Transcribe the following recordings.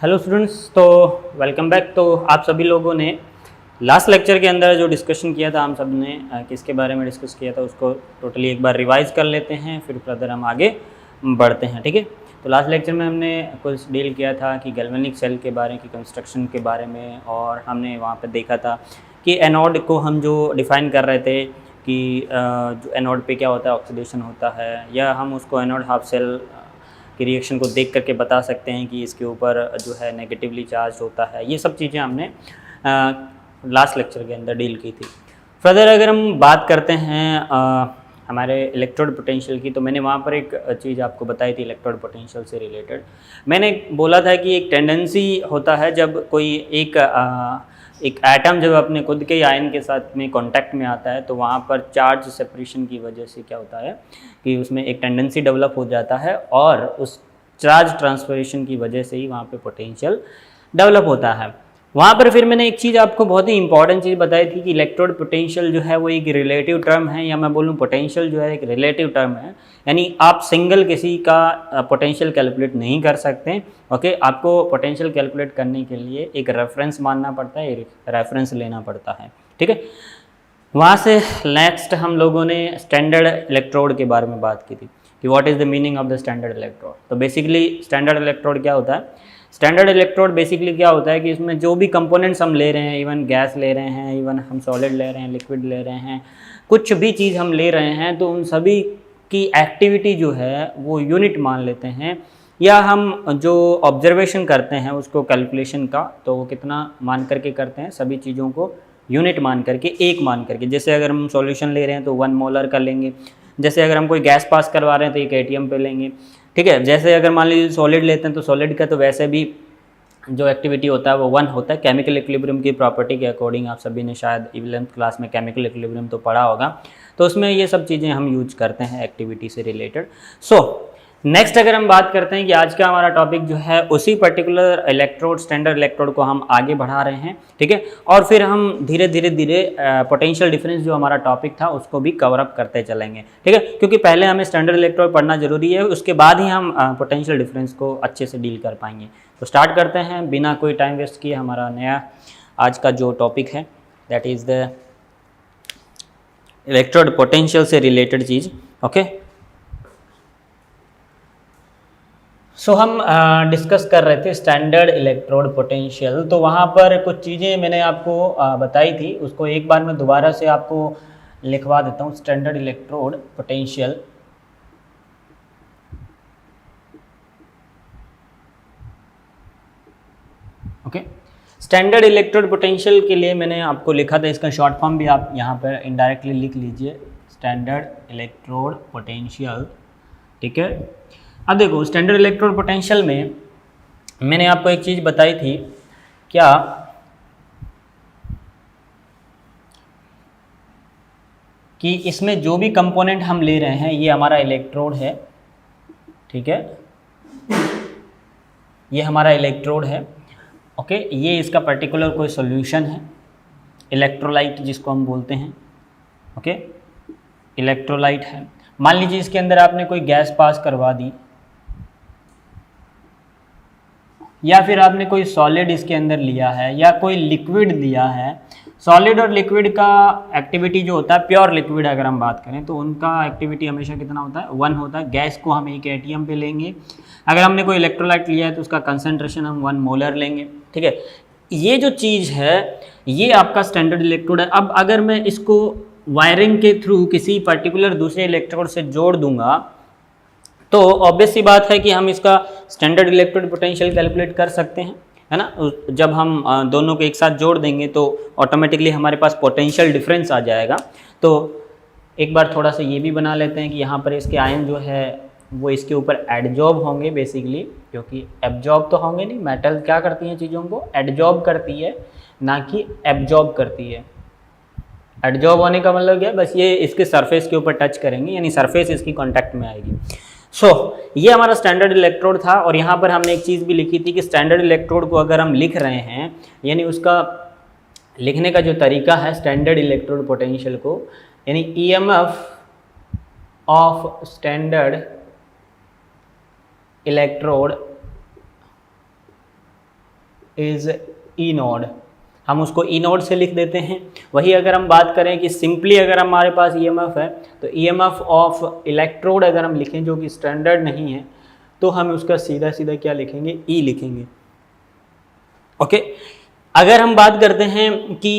Hello students, तो welcome back. तो आप सभी लोगों ने लास्ट लेक्चर के अंदर जो डिस्कशन किया था, हम सब ने किसके बारे में डिस्कस किया था उसको टोटली एक बार रिवाइज कर लेते हैं, फिर फर्दर हम आगे बढ़ते हैं। ठीक है, तो लास्ट लेक्चर में हमने कुछ डील किया था कि गैल्वेनिक सेल के बारे की कंस्ट्रक्शन के बारे में, और हमने वहाँ पर देखा था कि एनोड को हम जो डिफ़ाइन कर रहे थे कि जो एनोड पे क्या होता है, ऑक्सीडेशन होता है, या हम उसको एनोड हाफ सेल कि रिएक्शन को देख करके बता सकते हैं कि इसके ऊपर जो है नेगेटिवली चार्ज होता है। ये सब चीज़ें हमने लास्ट लेक्चर के अंदर डील की थी। फर्दर अगर हम बात करते हैं हमारे इलेक्ट्रोड पोटेंशियल की, तो मैंने वहाँ पर एक चीज़ आपको बताई थी इलेक्ट्रोड पोटेंशियल से रिलेटेड। मैंने बोला था कि एक टेंडेंसी होता है जब कोई एक एटम जब अपने खुद के आयन के साथ में कांटेक्ट में आता है, तो वहाँ पर चार्ज सेपरेशन की वजह से क्या होता है कि उसमें एक टेंडेंसी डेवलप हो जाता है, और उस चार्ज ट्रांसफरेशन की वजह से ही वहाँ पे पोटेंशियल डेवलप होता है। वहाँ पर फिर मैंने एक चीज़ आपको बहुत ही इंपॉर्टेंट चीज़ बताई थी कि इलेक्ट्रोड पोटेंशियल जो है वो एक रिलेटिव टर्म है, या मैं बोलूँ पोटेंशियल जो है एक रिलेटिव टर्म है। यानी आप सिंगल किसी का पोटेंशियल कैलकुलेट नहीं कर सकते। ओके, आपको पोटेंशियल कैलकुलेट करने के लिए एक रेफरेंस मानना पड़ता है, एक रेफरेंस लेना पड़ता है। ठीक है, वहाँ से नेक्स्ट हम लोगों ने स्टैंडर्ड इलेक्ट्रोड के बारे में बात की थी कि what is the meaning of the standard electrode. तो बेसिकली स्टैंडर्ड इलेक्ट्रोड क्या होता है? स्टैंडर्ड इलेक्ट्रोड बेसिकली क्या होता है कि इसमें जो भी कंपोनेंट्स हम ले रहे हैं, इवन गैस ले रहे हैं, इवन हम सॉलिड ले रहे हैं, लिक्विड ले रहे हैं, कुछ भी चीज़ हम ले रहे हैं, तो उन सभी की एक्टिविटी जो है वो यूनिट मान लेते हैं, या हम जो ऑब्जर्वेशन करते हैं उसको कैलकुलेशन का, तो वो कितना मान करके करते हैं, सभी चीज़ों को यूनिट मान करके, एक मान करके। जैसे अगर हम सॉल्यूशन ले रहे हैं तो 1 मोलर का लेंगे, जैसे अगर हम कोई गैस पास करवा रहे हैं तो 1 एटीएम पे लेंगे। ठीक है, जैसे अगर मान लीजिए सॉलिड लेते हैं तो सॉलिड का तो वैसे भी जो एक्टिविटी होता है वो 1 होता है। केमिकल इक्विलिब्रियम की प्रॉपर्टी के अकॉर्डिंग आप सभी ने शायद 11th क्लास में केमिकल इक्विलिब्रियम तो पढ़ा होगा, तो उसमें ये सब चीज़ें हम यूज करते हैं एक्टिविटी से रिलेटेड। सो नेक्स्ट अगर हम बात करते हैं कि आज का हमारा टॉपिक जो है उसी पर्टिकुलर इलेक्ट्रोड, स्टैंडर्ड इलेक्ट्रोड को हम आगे बढ़ा रहे हैं। ठीक है, और फिर हम धीरे धीरे पोटेंशियल डिफरेंस जो हमारा टॉपिक था उसको भी कवर अप करते चलेंगे। ठीक है, क्योंकि पहले हमें स्टैंडर्ड इलेक्ट्रोड पढ़ना जरूरी है, उसके बाद ही हम पोटेंशियल डिफरेंस को अच्छे से डील कर पाएंगे। तो स्टार्ट करते हैं बिना कोई टाइम वेस्ट किए हमारा नया आज का जो टॉपिक है, that is the electrode potential से रिलेटेड चीज़। ओके, सो हम डिस्कस कर रहे थे स्टैंडर्ड इलेक्ट्रोड पोटेंशियल। तो वहाँ पर कुछ चीज़ें मैंने आपको बताई थी, उसको एक बार मैं दोबारा से आपको लिखवा देता हूँ। Standard electrode potential, okay, standard electrode potential के लिए मैंने आपको लिखा था, इसका शॉर्ट फॉर्म भी आप यहाँ पर इनडायरेक्टली लिख लीजिए, स्टैंडर्ड इलेक्ट्रोड पोटेंशियल। ठीक है, अब देखो स्टैंडर्ड इलेक्ट्रोड पोटेंशियल में मैंने आपको एक चीज़ बताई थी, क्या कि इसमें जो भी कंपोनेंट हम ले रहे हैं ये हमारा इलेक्ट्रोड है। ठीक है, ये हमारा इलेक्ट्रोड है। ओके, ये इसका पर्टिकुलर कोई सॉल्यूशन है, इलेक्ट्रोलाइट जिसको हम बोलते हैं। ओके, इलेक्ट्रोलाइट है। मान लीजिए इसके अंदर आपने कोई गैस पास करवा दी, या फिर आपने कोई सॉलिड इसके अंदर लिया है, या कोई लिक्विड लिया है। सॉलिड और लिक्विड का एक्टिविटी जो होता है, प्योर लिक्विड अगर हम बात करें तो उनका एक्टिविटी हमेशा कितना होता है? 1 होता है। गैस को हम 1 एटीएम पे लेंगे। अगर हमने कोई इलेक्ट्रोलाइट लिया है तो उसका कंसंट्रेशन हम 1 मोलर लेंगे। ठीक है, ये जो चीज़ है ये आपका स्टैंडर्ड इलेक्ट्रोड है। अब अगर मैं इसको वायरिंग के थ्रू किसी पर्टिकुलर दूसरे इलेक्ट्रोड से जोड़ दूंगा तो ऑब्वियस सी बात है कि हम इसका स्टैंडर्ड इलेक्ट्रोड पोटेंशियल कैलकुलेट कर सकते हैं, है ना। जब हम दोनों को एक साथ जोड़ देंगे तो ऑटोमेटिकली हमारे पास पोटेंशियल डिफरेंस आ जाएगा। तो एक बार थोड़ा सा ये भी बना लेते हैं कि यहाँ पर इसके आयन जो है वो इसके ऊपर एडजॉर्ब होंगे बेसिकली, क्योंकि एब्जॉर्ब तो होंगे नहीं। मेटल क्या करती हैं, चीज़ों को एडजॉर्ब करती है, ना कि एब्जॉर्ब करती है। एडजॉर्ब होने का मतलब क्या है? बस ये इसके सरफेस के ऊपर टच करेंगे, यानी सरफेस इसकी कॉन्टैक्ट में आएगी। ये हमारा स्टैंडर्ड इलेक्ट्रोड था। और यहाँ पर हमने एक चीज़ भी लिखी थी कि स्टैंडर्ड इलेक्ट्रोड को अगर हम लिख रहे हैं, यानी उसका लिखने का जो तरीका है स्टैंडर्ड इलेक्ट्रोड पोटेंशियल को, यानी EMF of standard electrode is E node, हम उसको ई नोड से लिख देते हैं। वही अगर हम बात करें कि सिंपली अगर हमारे पास ईएमएफ है तो ईएमएफ ऑफ इलेक्ट्रोड अगर हम लिखें जो कि स्टैंडर्ड नहीं है तो हम उसका सीधा सीधा क्या लिखेंगे, ई लिखेंगे। ओके, अगर हम बात करते हैं कि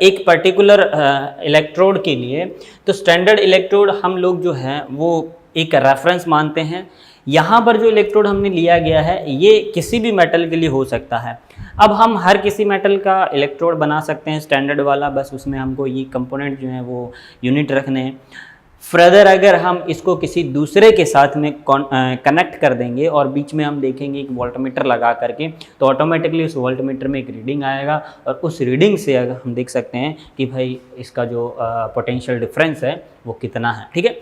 एक पर्टिकुलर इलेक्ट्रोड के लिए तो स्टैंडर्ड इलेक्ट्रोड हम लोग जो है वो एक रेफरेंस मानते हैं। यहाँ पर जो इलेक्ट्रोड हमने लिया गया है ये किसी भी मेटल के लिए हो सकता है। अब हम हर किसी मेटल का इलेक्ट्रोड बना सकते हैं स्टैंडर्ड वाला, बस उसमें हमको ये कंपोनेंट जो है वो यूनिट रखने हैं। फर्दर अगर हम इसको किसी दूसरे के साथ में कनेक्ट कर देंगे और बीच में हम देखेंगे एक वोल्टमीटर लगा करके तो ऑटोमेटिकली उस वोल्टमीटर में एक रीडिंग आएगा और उस रीडिंग से अगर हम देख सकते हैं कि भाई इसका जो पोटेंशियल डिफरेंस है वो कितना है। ठीक है,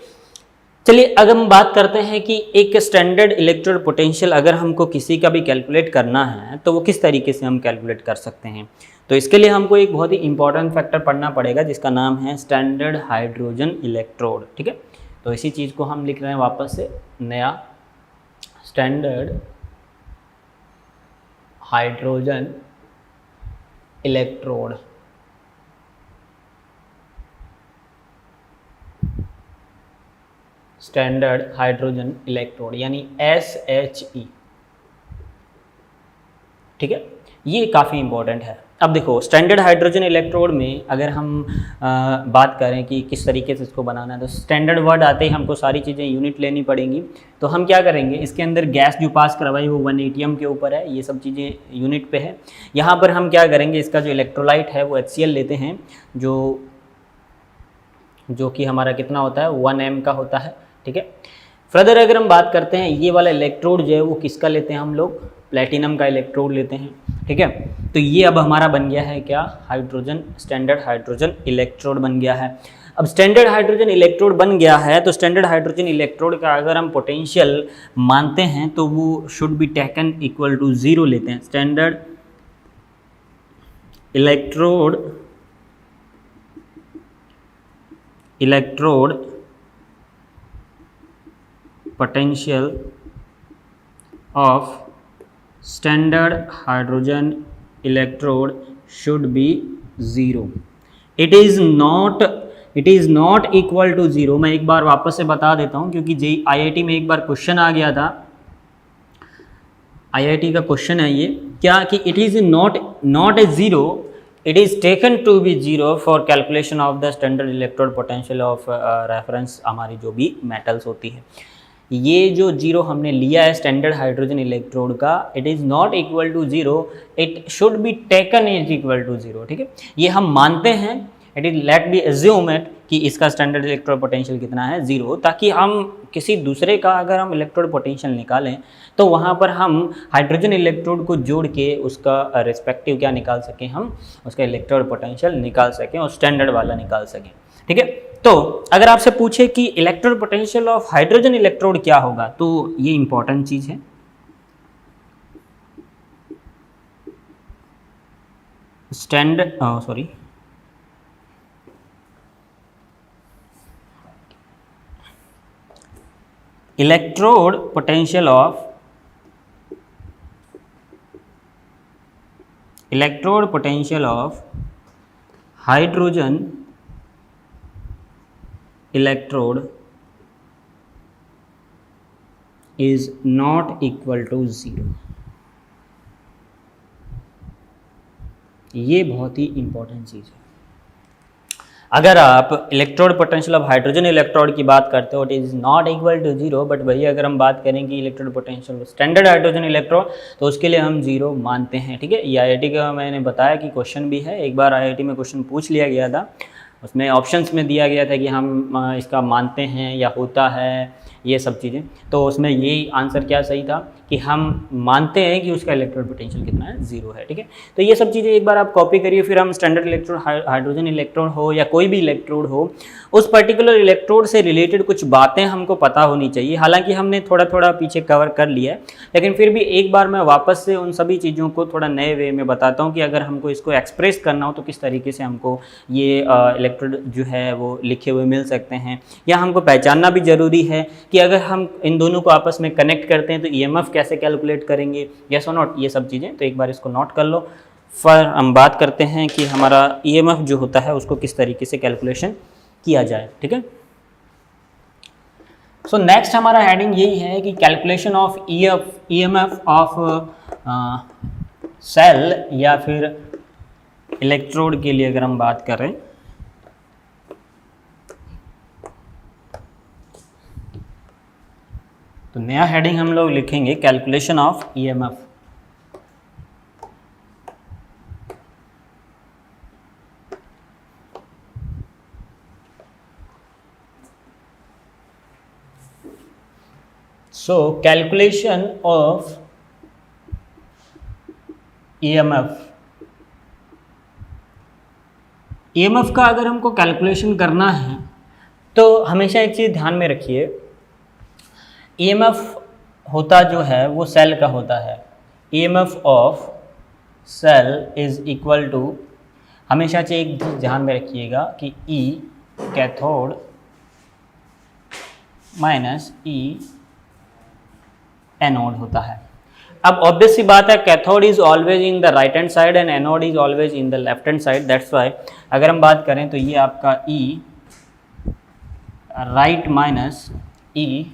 चलिए अगर हम बात करते हैं कि एक स्टैंडर्ड इलेक्ट्रोड पोटेंशियल अगर हमको किसी का भी कैलकुलेट करना है तो वो किस तरीके से हम कैलकुलेट कर सकते हैं। तो इसके लिए हमको एक बहुत ही इंपॉर्टेंट फैक्टर पढ़ना पड़ेगा जिसका नाम है स्टैंडर्ड हाइड्रोजन इलेक्ट्रोड। ठीक है, तो इसी चीज़ को हम लिख रहे हैं वापस से नया, standard hydrogen electrode. Standard hydrogen electrode यानी SHE। ठीक है, ये काफ़ी इंपॉर्टेंट है। अब देखो स्टैंडर्ड हाइड्रोजन इलेक्ट्रोड में अगर हम बात करें कि किस तरीके से इसको बनाना है तो स्टैंडर्ड वर्ड आते ही हमको सारी चीज़ें यूनिट लेनी पड़ेंगी। तो हम क्या करेंगे, इसके अंदर गैस जो पास करवाई वो 1 ATM के ऊपर है, ये सब चीज़ें यूनिट पे है। यहाँ पर हम क्या करेंगे, इसका जो इलेक्ट्रोलाइट है वो HCl लेते हैं जो कि हमारा कितना होता है 1 m का होता है। ठीक है, फर्दर अगर हम बात करते हैं ये वाला इलेक्ट्रोड जो है वो किसका लेते हैं, हम लोग प्लेटिनम का इलेक्ट्रोड लेते हैं। ठीक है, तो ये अब हमारा बन गया है क्या, हाइड्रोजन, स्टैंडर्ड हाइड्रोजन इलेक्ट्रोड बन गया है। अब स्टैंडर्ड हाइड्रोजन इलेक्ट्रोड बन गया है तो स्टैंडर्ड हाइड्रोजन इलेक्ट्रोड का अगर हम पोटेंशियल मानते हैं तो वो should be taken equal to 0 लेते हैं। Standard electrode potential of standard hydrogen electrode should be 0. It is not equal to 0। मैं एक बार वापस से बता देता हूँ क्योंकि IIT में एक बार क्वेश्चन आ गया था, IIT का क्वेश्चन है ये क्या कि it is not a 0, it is taken to be 0 for calculation of the standard electrode potential of reference हमारी जो भी metals होती है। ये जो 0 हमने लिया है स्टैंडर्ड हाइड्रोजन इलेक्ट्रोड का, it is not equal to 0, it should be taken is equal to 0। ठीक है, ये हम मानते हैं, it is let be assume it कि इसका स्टैंडर्ड इलेक्ट्रोड पोटेंशियल कितना है 0, ताकि हम किसी दूसरे का अगर हम इलेक्ट्रोड पोटेंशियल निकालें तो वहाँ पर हम हाइड्रोजन इलेक्ट्रोड को जोड़ के उसका रिस्पेक्टिव क्या निकाल सकें, हम उसका इलेक्ट्रोड पोटेंशियल निकाल सकें और स्टैंडर्ड वाला निकाल सकें। ठीक है, तो अगर आपसे पूछे कि electrode potential of hydrogen electrode क्या होगा तो ये इंपॉर्टेंट चीज है। Electrode potential of hydrogen electrode is not equal to 0। ये बहुत ही इंपॉर्टेंट चीज़ है। अगर आप electrode potential of hydrogen electrode की बात करते हो, it is not equal to 0, but वही अगर हम बात करें कि electrode potential standard hydrogen electrode तो उसके लिए हम 0 मानते हैं। ठीक है, ये IIT का मैंने बताया कि क्वेश्चन भी है, एक बार IIT में क्वेश्चन पूछ लिया गया था, उसमें ऑप्शंस में दिया गया था कि हम इसका मानते हैं या होता है, ये सब चीज़ें। तो उसमें यही आंसर क्या सही था कि हम मानते हैं कि उसका इलेक्ट्रोड पोटेंशियल कितना है, 0 है। ठीक है, तो ये सब चीज़ें एक बार आप कॉपी करिए, फिर हम स्टैंडर्ड इलेक्ट्रोड, हाइड्रोजन इलेक्ट्रोड हो या कोई भी इलेक्ट्रोड हो, उस पर्टिकुलर इलेक्ट्रोड से रिलेटेड कुछ बातें हमको पता होनी चाहिए। हालांकि हमने थोड़ा थोड़ा पीछे कवर कर लिया है, लेकिन फिर भी एक बार मैं वापस से उन सभी चीज़ों को थोड़ा नए वे में बताता हूँ कि अगर हमको इसको एक्सप्रेस करना हो तो किस तरीके से हमको ये इलेक्ट्रोड जो है वो लिखे हुए मिल सकते हैं, या हमको पहचानना भी ज़रूरी है कि अगर हम इन दोनों को आपस में कनेक्ट करते हैं तो ईएमएफ कैसे कैलकुलेट करेंगे, यस और नॉट, ये सब चीज़ें। तो एक बार इसको नोट कर लो, फिर हम बात करते हैं कि हमारा ईएमएफ जो होता है उसको किस तरीके से कैलकुलेशन किया जाए, ठीक है। सो नेक्स्ट हमारा हेडिंग यही है कि calculation of EMF of cell या फिर इलेक्ट्रोड के लिए अगर हम बात करें तो नया हेडिंग हम लोग लिखेंगे calculation of EMF. So calculation of EMF, EMF का अगर हमको कैलकुलेशन करना है तो हमेशा एक चीज़ ध्यान में रखिए, ईएमएफ होता जो है वो सेल का होता है। EMF of cell is equal to, हमेशा से एक ध्यान में रखिएगा कि E cathode minus E anode होता है। अब ऑब्वियस सी बात है, cathode is always in the right hand side and anode is always in the left hand side, that's why अगर हम बात करें तो ये आपका E right minus E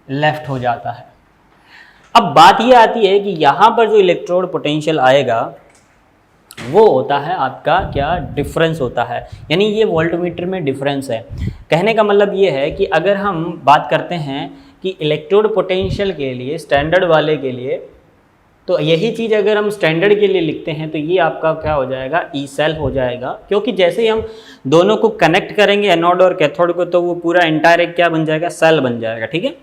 left हो जाता है। अब बात ये आती है कि यहाँ पर जो इलेक्ट्रोड पोटेंशियल आएगा वो होता है आपका क्या, डिफरेंस होता है, यानी ये वोल्टमीटर में डिफरेंस है। कहने का मतलब ये है कि अगर हम बात करते हैं कि इलेक्ट्रोड पोटेंशियल के लिए, स्टैंडर्ड वाले के लिए, तो यही चीज़ अगर हम स्टैंडर्ड के लिए लिखते हैं तो ये आपका क्या हो जाएगा, ई सेल हो जाएगा, क्योंकि जैसे ही हम दोनों को कनेक्ट करेंगे एनोड और कैथोड को तो वो पूरा इंटायर एक क्या बन जाएगा, सेल बन जाएगा, ठीक है।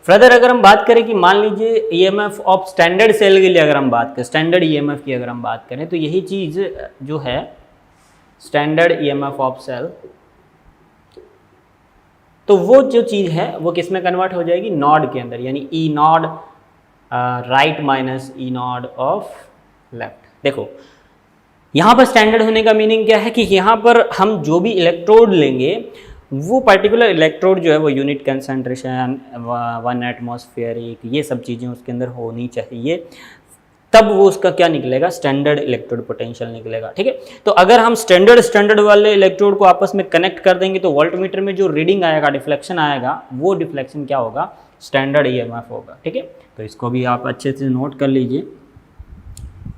फर्दर अगर हम बात करें कि मान लीजिए ईएमएफ ऑफ स्टैंडर्ड सेल के लिए अगर हम बात करें, स्टैंडर्ड ईएमएफ की अगर हम बात करें तो यही चीज़ जो है स्टैंडर्ड ईएमएफ ऑफ सेल, तो वो जो चीज़ है वो किस में कन्वर्ट हो जाएगी, नॉड के अंदर, यानी E node right minus E node of left. देखो यहाँ पर स्टैंडर्ड होने का मीनिंग क्या है कि यहाँ पर हम जो भी इलेक्ट्रोड लेंगे वो पर्टिकुलर इलेक्ट्रोड जो है वो यूनिट कंसंट्रेशन, 1 एटमॉस्फेरिक, ये सब चीज़ें उसके अंदर होनी चाहिए, तब वो उसका क्या निकलेगा, स्टैंडर्ड इलेक्ट्रोड पोटेंशियल निकलेगा, ठीक है। तो अगर हम स्टैंडर्ड वाले इलेक्ट्रोड को आपस में कनेक्ट कर देंगे तो वोल्टमीटर में जो रीडिंग आएगा, डिफ्लेक्शन आएगा, वो डिफ्लेक्शन क्या होगा, स्टैंडर्ड ईएमएफ होगा, ठीक है। तो इसको भी आप अच्छे से नोट कर लीजिए,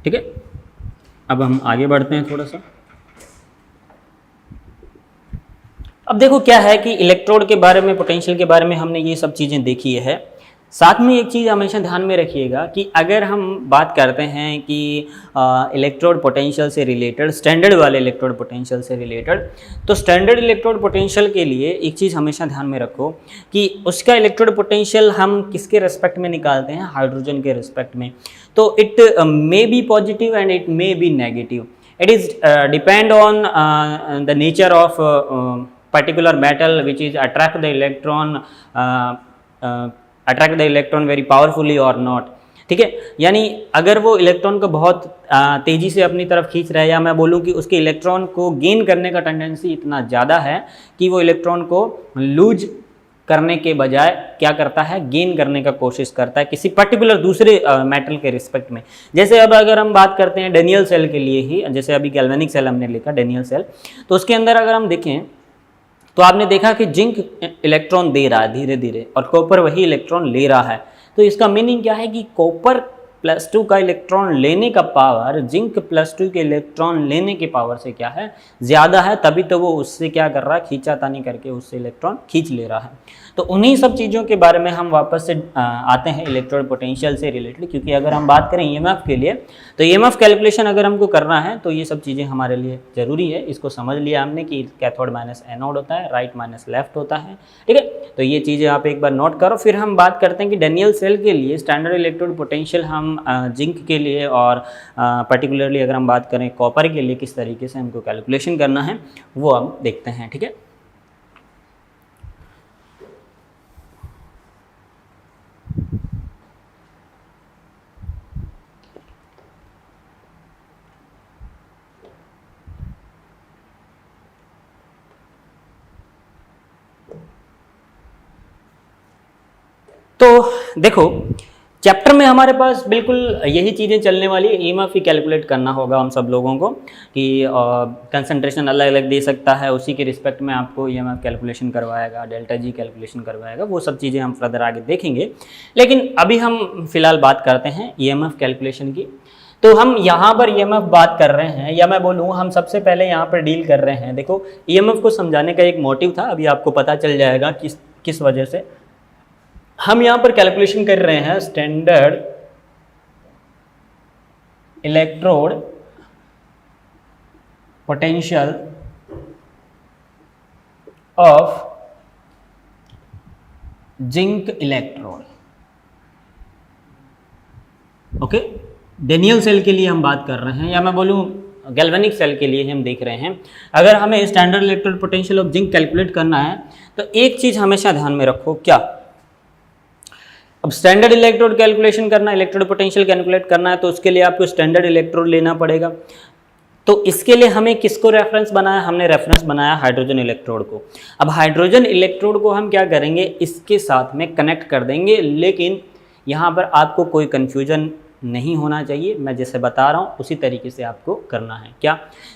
ठीक है। अब हम आगे बढ़ते हैं थोड़ा सा। अब देखो क्या है कि इलेक्ट्रोड के बारे में, पोटेंशियल के बारे में हमने ये सब चीज़ें देखी है। साथ में एक चीज़ हमेशा ध्यान में रखिएगा कि अगर हम बात करते हैं कि इलेक्ट्रोड पोटेंशियल से रिलेटेड, स्टैंडर्ड वाले इलेक्ट्रोड पोटेंशियल से रिलेटेड, तो स्टैंडर्ड इलेक्ट्रोड पोटेंशियल के लिए एक चीज़ हमेशा ध्यान में रखो कि उसका इलेक्ट्रोड पोटेंशियल हम किसके रेस्पेक्ट में निकालते हैं, हाइड्रोजन के रेस्पेक्ट में। तो it may be positive and it may be negative, it is depend on the nature of particular metal which is attract the electron very powerfully or not, ठीक है। यानी अगर वो इलेक्ट्रॉन को बहुत तेज़ी से अपनी तरफ खींच रहा है, या मैं बोलूँ कि उसके इलेक्ट्रॉन को गेन करने का टेंडेंसी इतना ज़्यादा है कि वो इलेक्ट्रॉन को लूज करने के बजाय क्या करता है, गेन करने का कोशिश करता है किसी पर्टिकुलर दूसरे मेटल के रिस्पेक्ट में। जैसे अब अगर हम बात करते हैं डेनियल सेल के लिए ही, जैसे अभी गैल्वेनिक सेल हमने लिखा डेनियल सेल, तो उसके अंदर अगर हम देखें तो आपने देखा कि जिंक इलेक्ट्रॉन दे रहा है धीरे धीरे और कॉपर वही इलेक्ट्रॉन ले रहा है। तो इसका मीनिंग क्या है कि कॉपर +2 का इलेक्ट्रॉन लेने का पावर जिंक +2 के इलेक्ट्रॉन लेने की पावर से क्या है, ज़्यादा है, तभी तो वो उससे क्या कर रहा है, खींचातानी करके उससे इलेक्ट्रॉन खींच ले रहा है। तो उन्हीं सब चीज़ों के बारे में हम वापस से आते हैं इलेक्ट्रोड पोटेंशियल से रिलेटेड, क्योंकि अगर हम बात करें ईएमएफ के लिए तो ईएमएफ कैलकुलेशन अगर हमको करना है तो ये सब चीज़ें हमारे लिए ज़रूरी है। इसको समझ लिया हमने कि कैथोड माइनस एनोड होता है, राइट माइनस लेफ्ट होता है, ठीक है। तो ये चीज़ें आप एक बार नोट करो। फिर हम बात करते हैं कि डेनियल सेल के लिए स्टैंडर्ड इलेक्ट्रोड पोटेंशियल हम जिंक के लिए और पर्टिकुलरली अगर हम बात करें कॉपर के लिए किस तरीके से हमको कैलकुलेशन करना है वो हम देखते हैं, ठीक है। तो देखो चैप्टर में हमारे पास बिल्कुल यही चीज़ें चलने वाली है। ईएमएफ ही कैलकुलेट करना होगा हम सब लोगों को कि कंसंट्रेशन अलग अलग दे सकता है, उसी के रिस्पेक्ट में आपको ईएमएफ कैलकुलेशन करवाएगा, डेल्टा जी कैलकुलेशन करवाएगा, वो सब चीज़ें हम फर्दर आगे देखेंगे। लेकिन अभी हम फिलहाल बात करते हैं ईएमएफ कैलकुलेशन की। तो हम यहाँ पर ईएमएफ बात कर रहे हैं, या मैं बोलूँ हम सबसे पहले यहाँ पर डील कर रहे हैं। देखो ईएमएफ को समझाने का एक मोटिव था, अभी आपको पता चल जाएगा किस वजह से हम यहाँ पर कैलकुलेशन कर रहे हैं। Standard electrode potential of zinc electrode. Okay, Daniell cell के लिए हम बात कर रहे हैं, या मैं बोलूँ गैल्वेनिक सेल के लिए हम देख रहे हैं। अगर हमें standard electrode potential of zinc calculate करना है तो एक चीज़ हमेशा ध्यान में रखो, क्या? अब स्टैंडर्ड इलेक्ट्रोड कैलकुलेशन करना, इलेक्ट्रोड पोटेंशियल कैलकुलेट करना है तो उसके लिए आपको स्टैंडर्ड इलेक्ट्रोड लेना पड़ेगा। तो इसके लिए हमें किसको रेफरेंस बनाया? हमने रेफरेंस बनाया हाइड्रोजन इलेक्ट्रोड को। अब हाइड्रोजन इलेक्ट्रोड को हम क्या करेंगे, इसके साथ में कनेक्ट कर देंगे। लेकिन यहाँ पर आपको कोई कन्फ्यूजन नहीं होना चाहिए, मैं जैसे बता रहा हूँ उसी तरीके से आपको करना है। क्या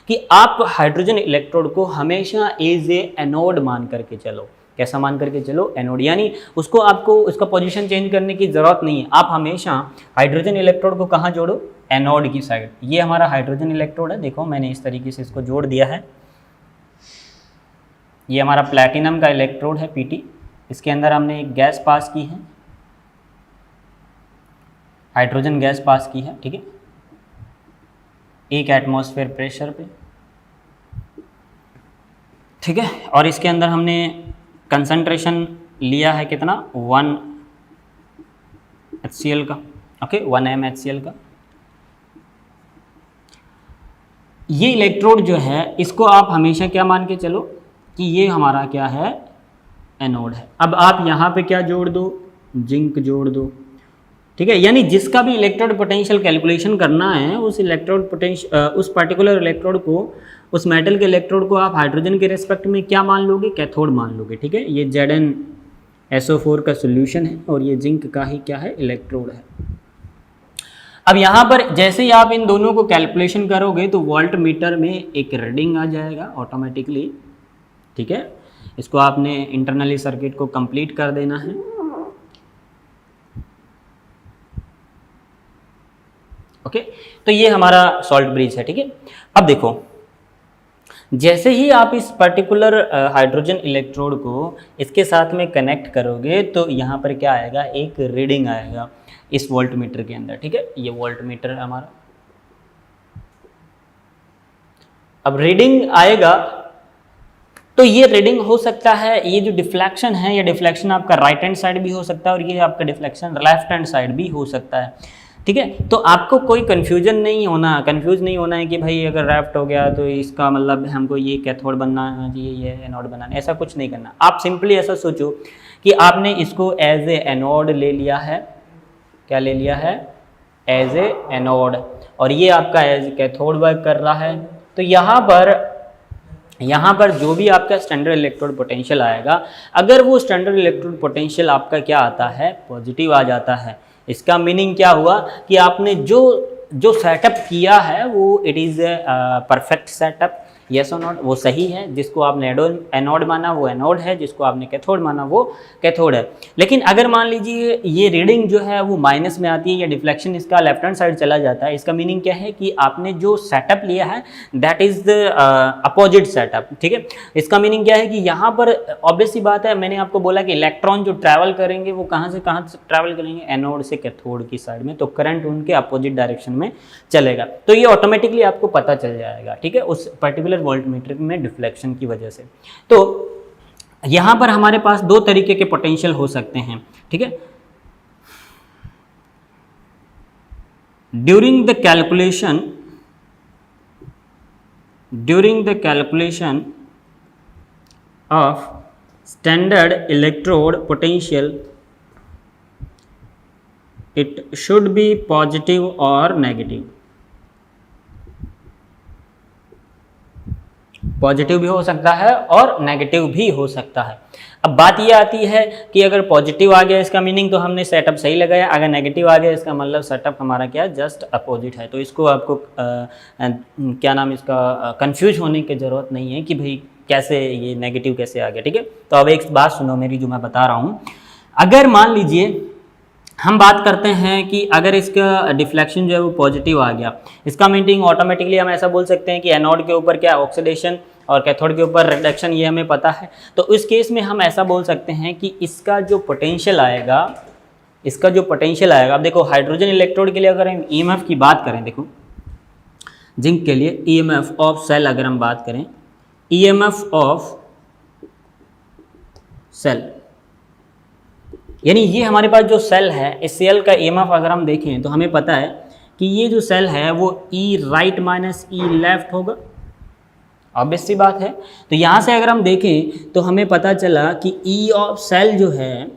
कि आप हाइड्रोजन इलेक्ट्रोड को हमेशा एज ए एनोड मान करके चलो। कैसा मान करके चलो? एनोड, यानी उसको आपको उसका पोजीशन चेंज करने की ज़रूरत नहीं है। आप हमेशा हाइड्रोजन इलेक्ट्रोड को कहाँ जोड़ो? एनोड की साइड। ये हमारा हाइड्रोजन इलेक्ट्रोड है, देखो मैंने इस तरीके से इसको जोड़ दिया है। ये हमारा प्लैटिनम का इलेक्ट्रोड है पीटी, इसके अंदर हमने एक गैस पास की है, हाइड्रोजन गैस पास की है, ठीक है, 1 एटमॉस्फेयर प्रेशर पे, ठीक है। और इसके अंदर हमने कंसंट्रेशन लिया है कितना? 1 HCl का, ओके, 1 m HCl का। ये इलेक्ट्रोड जो है इसको आप हमेशा क्या मान के चलो कि ये हमारा क्या है? एनोड है। अब आप यहाँ पे क्या जोड़ दो? जिंक जोड़ दो, ठीक है। यानी जिसका भी इलेक्ट्रोड पोटेंशियल कैलकुलेशन करना है उस इलेक्ट्रोड पोटेंशियल उस पर्टिकुलर इलेक्ट्रोड को, उस मेटल के इलेक्ट्रोड को आप हाइड्रोजन के रेस्पेक्ट में क्या मान लोगे? कैथोड मान लोगे, ठीक है। ये ZnSO4 का सोल्यूशन है और ये जिंक का ही क्या है? इलेक्ट्रोड है। अब यहाँ पर जैसे ही आप इन दोनों को कैलकुलेशन करोगे तो वोल्ट मीटर में एक रीडिंग आ जाएगा ऑटोमेटिकली, ठीक है। इसको आपने इंटरनली सर्किट को कंप्लीट कर देना है। ओके, तो ये हमारा सॉल्ट ब्रिज है, ठीक है। अब देखो जैसे ही आप इस पर्टिकुलर हाइड्रोजन इलेक्ट्रोड को इसके साथ में कनेक्ट करोगे तो यहाँ पर क्या आएगा? एक रीडिंग आएगा इस वोल्ट मीटर के अंदर, ठीक है। ये वोल्ट मीटर है हमारा। अब रीडिंग आएगा तो ये रीडिंग हो सकता है, ये जो डिफ्लेक्शन है, ये डिफ्लेक्शन आपका राइट हैंड साइड भी हो सकता है और ये आपका डिफ्लेक्शन लेफ्ट हैंड साइड भी हो सकता है, ठीक है। तो आपको कोई कंफ्यूज नहीं होना है कि भाई अगर लेफ्ट हो गया तो इसका मतलब हमको ये कैथोड बनना चाहिए, ये एनोड बनाना, ऐसा कुछ नहीं करना। आप सिंपली ऐसा सोचो कि आपने इसको एज ए एनोड ले लिया है। क्या ले लिया है? एज ए एनोड, और ये आपका एज कैथोड वर्क कर रहा है। तो यहाँ पर जो भी आपका स्टैंडर्ड इलेक्ट्रोड पोटेंशियल आएगा, अगर वो स्टैंडर्ड इलेक्ट्रोड पोटेंशियल आपका क्या आता है? पॉजिटिव आ जाता है। इसका मीनिंग क्या हुआ कि आपने जो सेटअप किया है वो it is a perfect setup, yes और नॉट, वो सही है। जिसको आपने एनोड माना वो एनोड है, जिसको आपने कैथोड माना वो कैथोड है। लेकिन अगर मान लीजिए ये रीडिंग जो है वो माइनस में आती है या डिफ्लेक्शन इसका लेफ्ट हैंड साइड चला जाता है, इसका मीनिंग क्या है कि आपने जो सेटअप लिया है that is the opposite setup, ठीक है। इसका मीनिंग क्या है कि यहाँ पर ऑब्वियस सी बात है, मैंने आपको बोला कि इलेक्ट्रॉन जो ट्रैवल करेंगे वो कहाँ से ट्रैवल करेंगे? एनोड से कैथोड की साइड में, तो करंट उनके अपोजिट डायरेक्शन में चलेगा। तो ये ऑटोमेटिकली आपको पता चल जाएगा, ठीक है, उस पर्टिकुलर वोल्ट मीटर में डिफ्लेक्शन की वजह से। तो यहां पर हमारे पास दो तरीके के पोटेंशियल हो सकते हैं, ठीक है। During the calculation of standard electrode potential it should B positive और नेगेटिव। पॉजिटिव भी हो सकता है और नेगेटिव भी हो सकता है। अब बात ये आती है कि अगर पॉजिटिव आ गया इसका मीनिंग तो हमने सेटअप सही लगाया, अगर नेगेटिव आ गया इसका मतलब सेटअप हमारा क्या जस्ट अपोजिट है। तो इसको आपको क्या नाम इसका कंफ्यूज होने की ज़रूरत नहीं है कि भाई कैसे ये नेगेटिव कैसे आ गया, ठीक है। तो अब एक बात सुनो मेरी जो मैं बता रहा हूँ, अगर मान लीजिए हम बात करते हैं कि अगर इसका डिफ्लेक्शन जो है वो पॉजिटिव आ गया, इसका मीनिंग ऑटोमेटिकली हम ऐसा बोल सकते हैं कि एनोड के ऊपर क्या ऑक्सीडेशन और कैथोड के ऊपर रिडक्शन, ये हमें पता है। तो इस केस में हम ऐसा बोल सकते हैं कि इसका जो पोटेंशियल आएगा, इसका जो पोटेंशियल आएगा, अब देखो हाइड्रोजन इलेक्ट्रोड के लिए अगर हम ईएमएफ की बात करें, देखो जिंक के लिए ईएमएफ ऑफ सेल अगर हम बात करें, ईएमएफ ऑफ सेल, यानी ये हमारे पास जो सेल है, इस सेल का ईएमएफ अगर हम देखें तो हमें पता है कि ये जो सेल है वो ई राइट माइनस ई लेफ्ट होगा, ऑब्वियस सी बात है। तो यहाँ से अगर हम देखें तो हमें पता चला कि ई ऑफ सेल जो है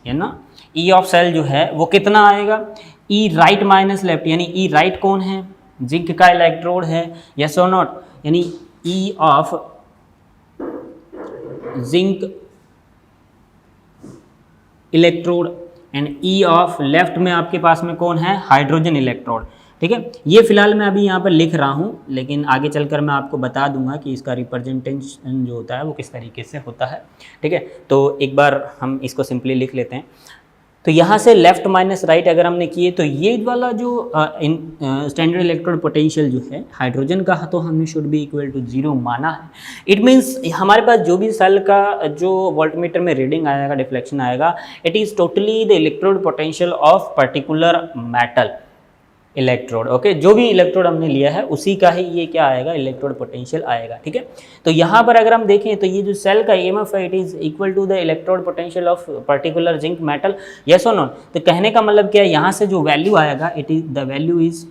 ना, ई ऑफ सेल जो है वो कितना आएगा, ई राइट माइनस लेफ्ट, यानी ई राइट कौन है, जिंक का इलेक्ट्रोड है, यस और नॉट, यानी ई of zinc electrode and E of left में आपके पास में कौन है, हाइड्रोजन इलेक्ट्रोड, ठीक है। ये फिलहाल मैं अभी यहाँ पर लिख रहा हूँ, लेकिन आगे चलकर मैं आपको बता दूंगा कि इसका रिप्रेजेंटेशन जो होता है वो किस तरीके से होता है, ठीक है। तो एक बार हम इसको सिंपली लिख लेते हैं। तो यहाँ से लेफ्ट माइनस राइट अगर हमने किए तो ये वाला जो स्टैंडर्ड इलेक्ट्रोड पोटेंशियल जो है हाइड्रोजन का, तो हमने शुड बी इक्वल टू 0 माना है। इट मीन्स हमारे पास जो भी सेल का जो वोल्टमीटर में रीडिंग आएगा, डिफ्लेक्शन आएगा, it is totally the electrode potential of particular metal electrode, okay. जो भी इलेक्ट्रोड हमने लिया है उसी का ही ये क्या आएगा, इलेक्ट्रोड पोटेंशियल आएगा, ठीक है। तो यहाँ पर अगर हम देखें तो ये जो सेल का ईएमएफ है, it is equal to the electrode potential of particular zinc metal, yes और नॉट। तो कहने का मतलब क्या है, यहाँ से जो वैल्यू आएगा, it is the value is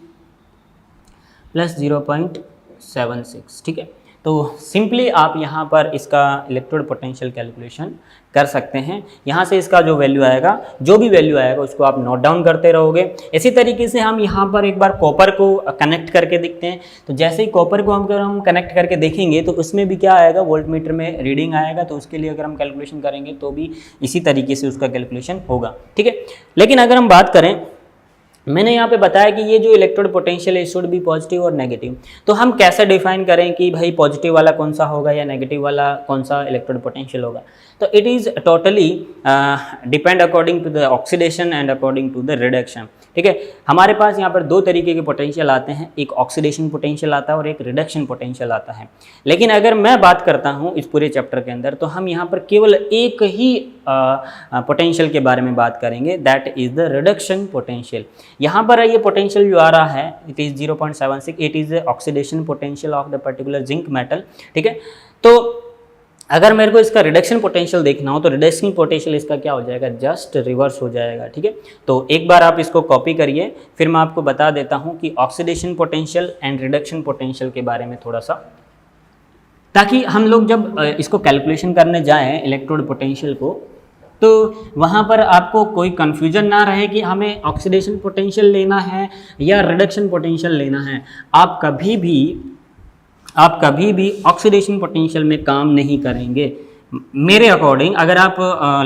plus 0.76, ठीक है। तो सिंपली आप यहाँ पर इसका इलेक्ट्रोड पोटेंशियल कैलकुलेशन कर सकते हैं। यहाँ से इसका जो वैल्यू आएगा, जो भी वैल्यू आएगा उसको आप नोट डाउन करते रहोगे। इसी तरीके से हम यहाँ पर एक बार कॉपर को कनेक्ट करके देखते हैं। तो जैसे ही कॉपर को हम कनेक्ट करके देखेंगे तो उसमें भी क्या आएगा, वोल्टमीटर में रीडिंग आएगा। तो उसके लिए अगर हम कैलकुलेशन करेंगे तो भी इसी तरीके से उसका कैलकुलेशन होगा, ठीक है। लेकिन अगर हम बात करें, मैंने यहाँ पे बताया कि ये जो इलेक्ट्रोड पोटेंशियल है शुड बी पॉजिटिव और नेगेटिव। तो हम कैसे डिफाइन करें कि भाई पॉजिटिव वाला कौन सा होगा या नेगेटिव वाला कौन सा इलेक्ट्रोड पोटेंशियल होगा। तो it is totally depend according to the oxidation and according to the reduction, ठीक है। हमारे पास यहाँ पर दो तरीके के पोटेंशियल आते हैं, एक ऑक्सीडेशन पोटेंशियल आता है और एक रिडक्शन पोटेंशियल आता है। लेकिन अगर मैं बात करता हूँ इस पूरे चैप्टर के अंदर, तो हम यहाँ पर केवल एक ही पोटेंशियल के बारे में बात करेंगे, that is the reduction potential. यहाँ पर ये पोटेंशियल जो आ रहा है, it is 0.76, it is the oxidation potential of the particular zinc metal, ठीक है। तो अगर मेरे को इसका रिडक्शन पोटेंशियल देखना हो तो रिडक्शन पोटेंशियल इसका क्या हो जाएगा, जस्ट रिवर्स हो जाएगा, ठीक है। तो एक बार आप इसको कॉपी करिए, फिर मैं आपको बता देता हूँ कि oxidation potential and reduction potential के बारे में थोड़ा सा, ताकि हम लोग जब इसको कैलकुलेशन करने जाएं इलेक्ट्रोड पोटेंशियल को, तो वहाँ पर आपको कोई कन्फ्यूजन ना रहे कि हमें ऑक्सीडेशन पोटेंशियल लेना है या रिडक्शन पोटेंशियल लेना है। आप कभी भी ऑक्सीडेशन पोटेंशियल में काम नहीं करेंगे मेरे अकॉर्डिंग। अगर आप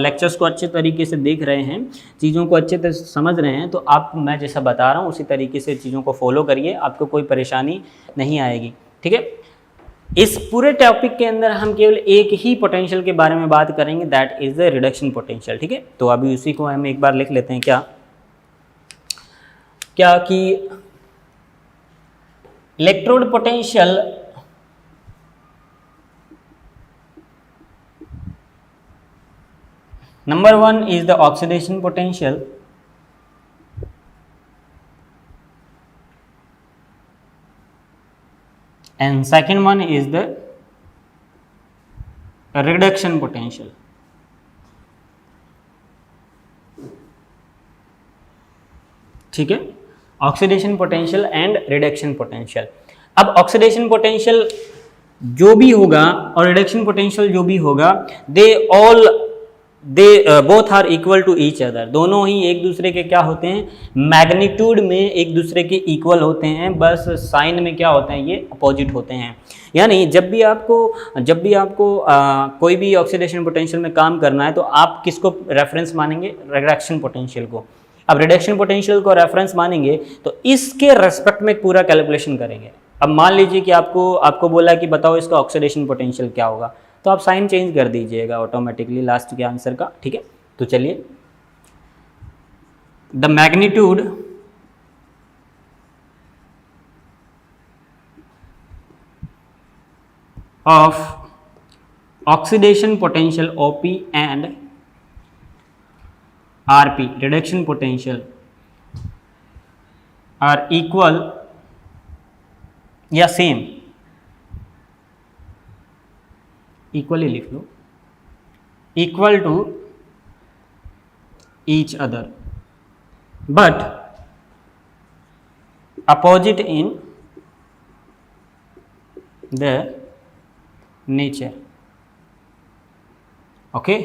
लेक्चर्स को अच्छे तरीके से देख रहे हैं, चीज़ों को अच्छे तरह से समझ रहे हैं, तो आप मैं जैसा बता रहा हूँ उसी तरीके से चीज़ों को फॉलो करिए, आपको कोई परेशानी नहीं आएगी, ठीक है। इस पूरे टॉपिक के अंदर हम केवल एक ही पोटेंशियल के बारे में बात करेंगे, that is the reduction potential, ठीक है। तो अभी उसी को हम एक बार लिख लेते हैं, क्या कि electrode potential number 1 is the oxidation potential, and second one is the reduction potential. ठीक है, oxidation potential and reduction potential. अब ऑक्सीडेशन पोटेंशियल जो भी होगा और रिडक्शन पोटेंशियल जो भी होगा, they all they both are equal to each other, दोनों ही एक दूसरे के क्या होते हैं, मैग्नीट्यूड में एक दूसरे के इक्वल होते हैं, बस साइन में क्या होते हैं, ये अपोजिट होते हैं। यानी जब भी आपको कोई भी ऑक्सीडेशन पोटेंशियल में काम करना है तो आप किसको रेफरेंस मानेंगे, रिडक्शन पोटेंशियल को। अब रिडक्शन पोटेंशियल को रेफरेंस मानेंगे तो इसके रेस्पेक्ट में पूरा कैलकुलेशन करेंगे। अब मान लीजिए कि आपको बोला कि बताओ इसका ऑक्सीडेशन पोटेंशियल क्या होगा, तो आप साइन चेंज कर दीजिएगा ऑटोमेटिकली लास्ट के आंसर का, ठीक है। तो चलिए, the magnitude of oxidation potential OP and RP reduction potential are equal या सेम, इक्वली लिख लो, equal to each other but opposite in the nature. Okay,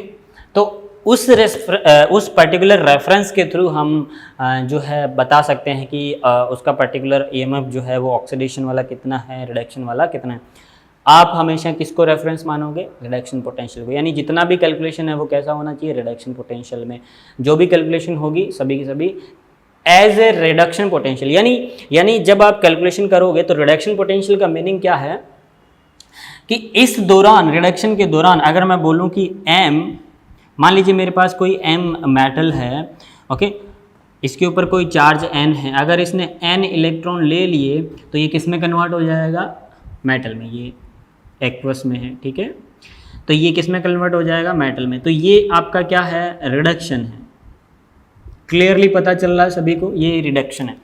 तो उस पर्टिकुलर रेफरेंस के थ्रू हम जो है बता सकते हैं कि उसका पर्टिकुलर EMF जो है वो ऑक्सीडेशन वाला कितना है, रिडक्शन वाला कितना है। आप हमेशा किसको रेफरेंस मानोगे, रिडक्शन पोटेंशियल को। यानी जितना भी कैलकुलेशन है वो कैसा होना चाहिए, रिडक्शन पोटेंशियल में जो भी कैलकुलेशन होगी सभी की सभी एज ए रिडक्शन पोटेंशियल। यानी जब आप कैलकुलेशन करोगे तो रिडक्शन पोटेंशियल का मीनिंग क्या है कि इस दौरान, रिडक्शन के दौरान अगर मैं बोलूं कि M, मान लीजिए मेरे पास कोई M मेटल है, ओके, इसके ऊपर कोई चार्ज N है, अगर इसने N इलेक्ट्रॉन ले लिए तो ये किस में कन्वर्ट हो जाएगा, मेटल में, ये एक्वस में है, ठीक है। तो ये किस में कन्वर्ट हो जाएगा, मेटल में। तो ये आपका क्या है, रिडक्शन है। क्लियरली पता चल रहा है सभी को, ये रिडक्शन है।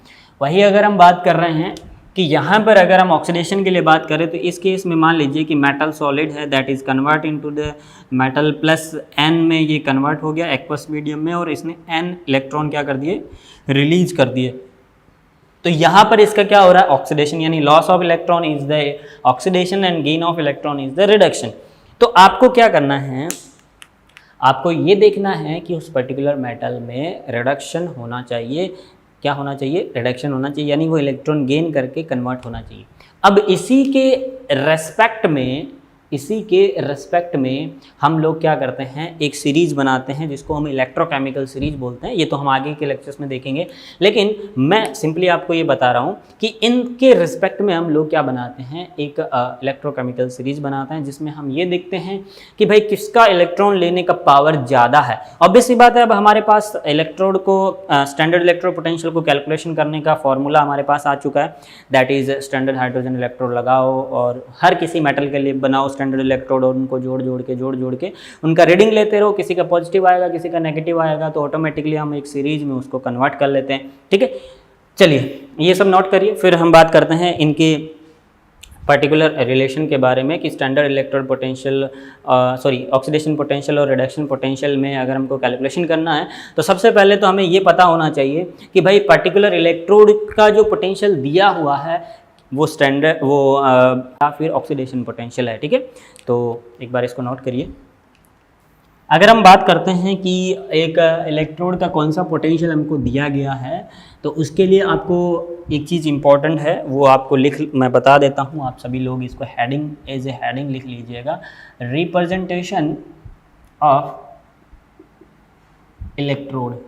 वही अगर हम बात कर रहे हैं कि यहाँ पर अगर हम ऑक्सीडेशन के लिए बात करें तो इस केस में मान लीजिए कि मेटल सॉलिड है, that is convert into the metal plus N में ये कन्वर्ट हो गया एक्वस मीडियम में, और इसने N इलेक्ट्रॉन क्या कर दिए, रिलीज कर दिए। तो यहाँ पर इसका क्या हो रहा है, ऑक्सीडेशन, यानी loss of electron is the oxidation and gain of electron is the reduction. तो आपको क्या करना है, आपको ये देखना है कि उस पर्टिकुलर मेटल में रिडक्शन होना चाहिए, क्या होना चाहिए, रिडक्शन होना चाहिए, यानी वो इलेक्ट्रॉन गेन करके कन्वर्ट होना चाहिए। अब इसी के रेस्पेक्ट में हम लोग क्या करते हैं, एक सीरीज बनाते हैं जिसको हम इलेक्ट्रोकेमिकल सीरीज बोलते हैं। ये तो हम आगे के लेक्चर्स में देखेंगे, लेकिन मैं सिंपली आपको ये बता रहा हूँ कि इनके रिस्पेक्ट में हम लोग क्या बनाते हैं, एक इलेक्ट्रोकेमिकल सीरीज बनाते हैं जिसमें हम ये देखते हैं कि भाई किसका इलेक्ट्रॉन लेने का पावर ज़्यादा है। ऑब्वियस सी बात है, अब हमारे पास इलेक्ट्रोड को स्टैंडर्ड इलेक्ट्रोड पोटेंशियल को कैलकुलेशन करने का फॉर्मूला हमारे पास आ चुका है, that is standard hydrogen electrode लगाओ और हर किसी मेटल के लिए बनाओ स्टैंडर्ड इलेक्ट्रोड, और उनको जोड़ के उनका रीडिंग लेते रहो, किसी का पॉजिटिव आएगा किसी का नेगेटिव आएगा, तो ऑटोमेटिकली हम एक सीरीज में उसको कन्वर्ट कर लेते हैं, ठीक है। चलिए ये सब नोट करिए, फिर हम बात करते हैं इनके पर्टिकुलर रिलेशन के बारे में कि standard electrode potential oxidation potential और रिडक्शन पोटेंशियल में अगर हमको कैलकुलेशन करना है तो सबसे पहले तो हमें ये पता होना चाहिए कि भाई पर्टिकुलर इलेक्ट्रोड का जो पोटेंशियल दिया हुआ है वो स्टैंडर्ड या फिर ऑक्सीडेशन पोटेंशियल है, ठीक है। तो एक बार इसको नोट करिए। अगर हम बात करते हैं कि एक इलेक्ट्रोड का कौन सा पोटेंशियल हमको दिया गया है, तो उसके लिए आपको एक चीज़ इम्पॉर्टेंट है, वो आपको मैं बता देता हूँ, आप सभी लोग इसको हेडिंग एज ए हेडिंग लिख लीजिएगा, रिप्रेजेंटेशन ऑफ इलेक्ट्रोड।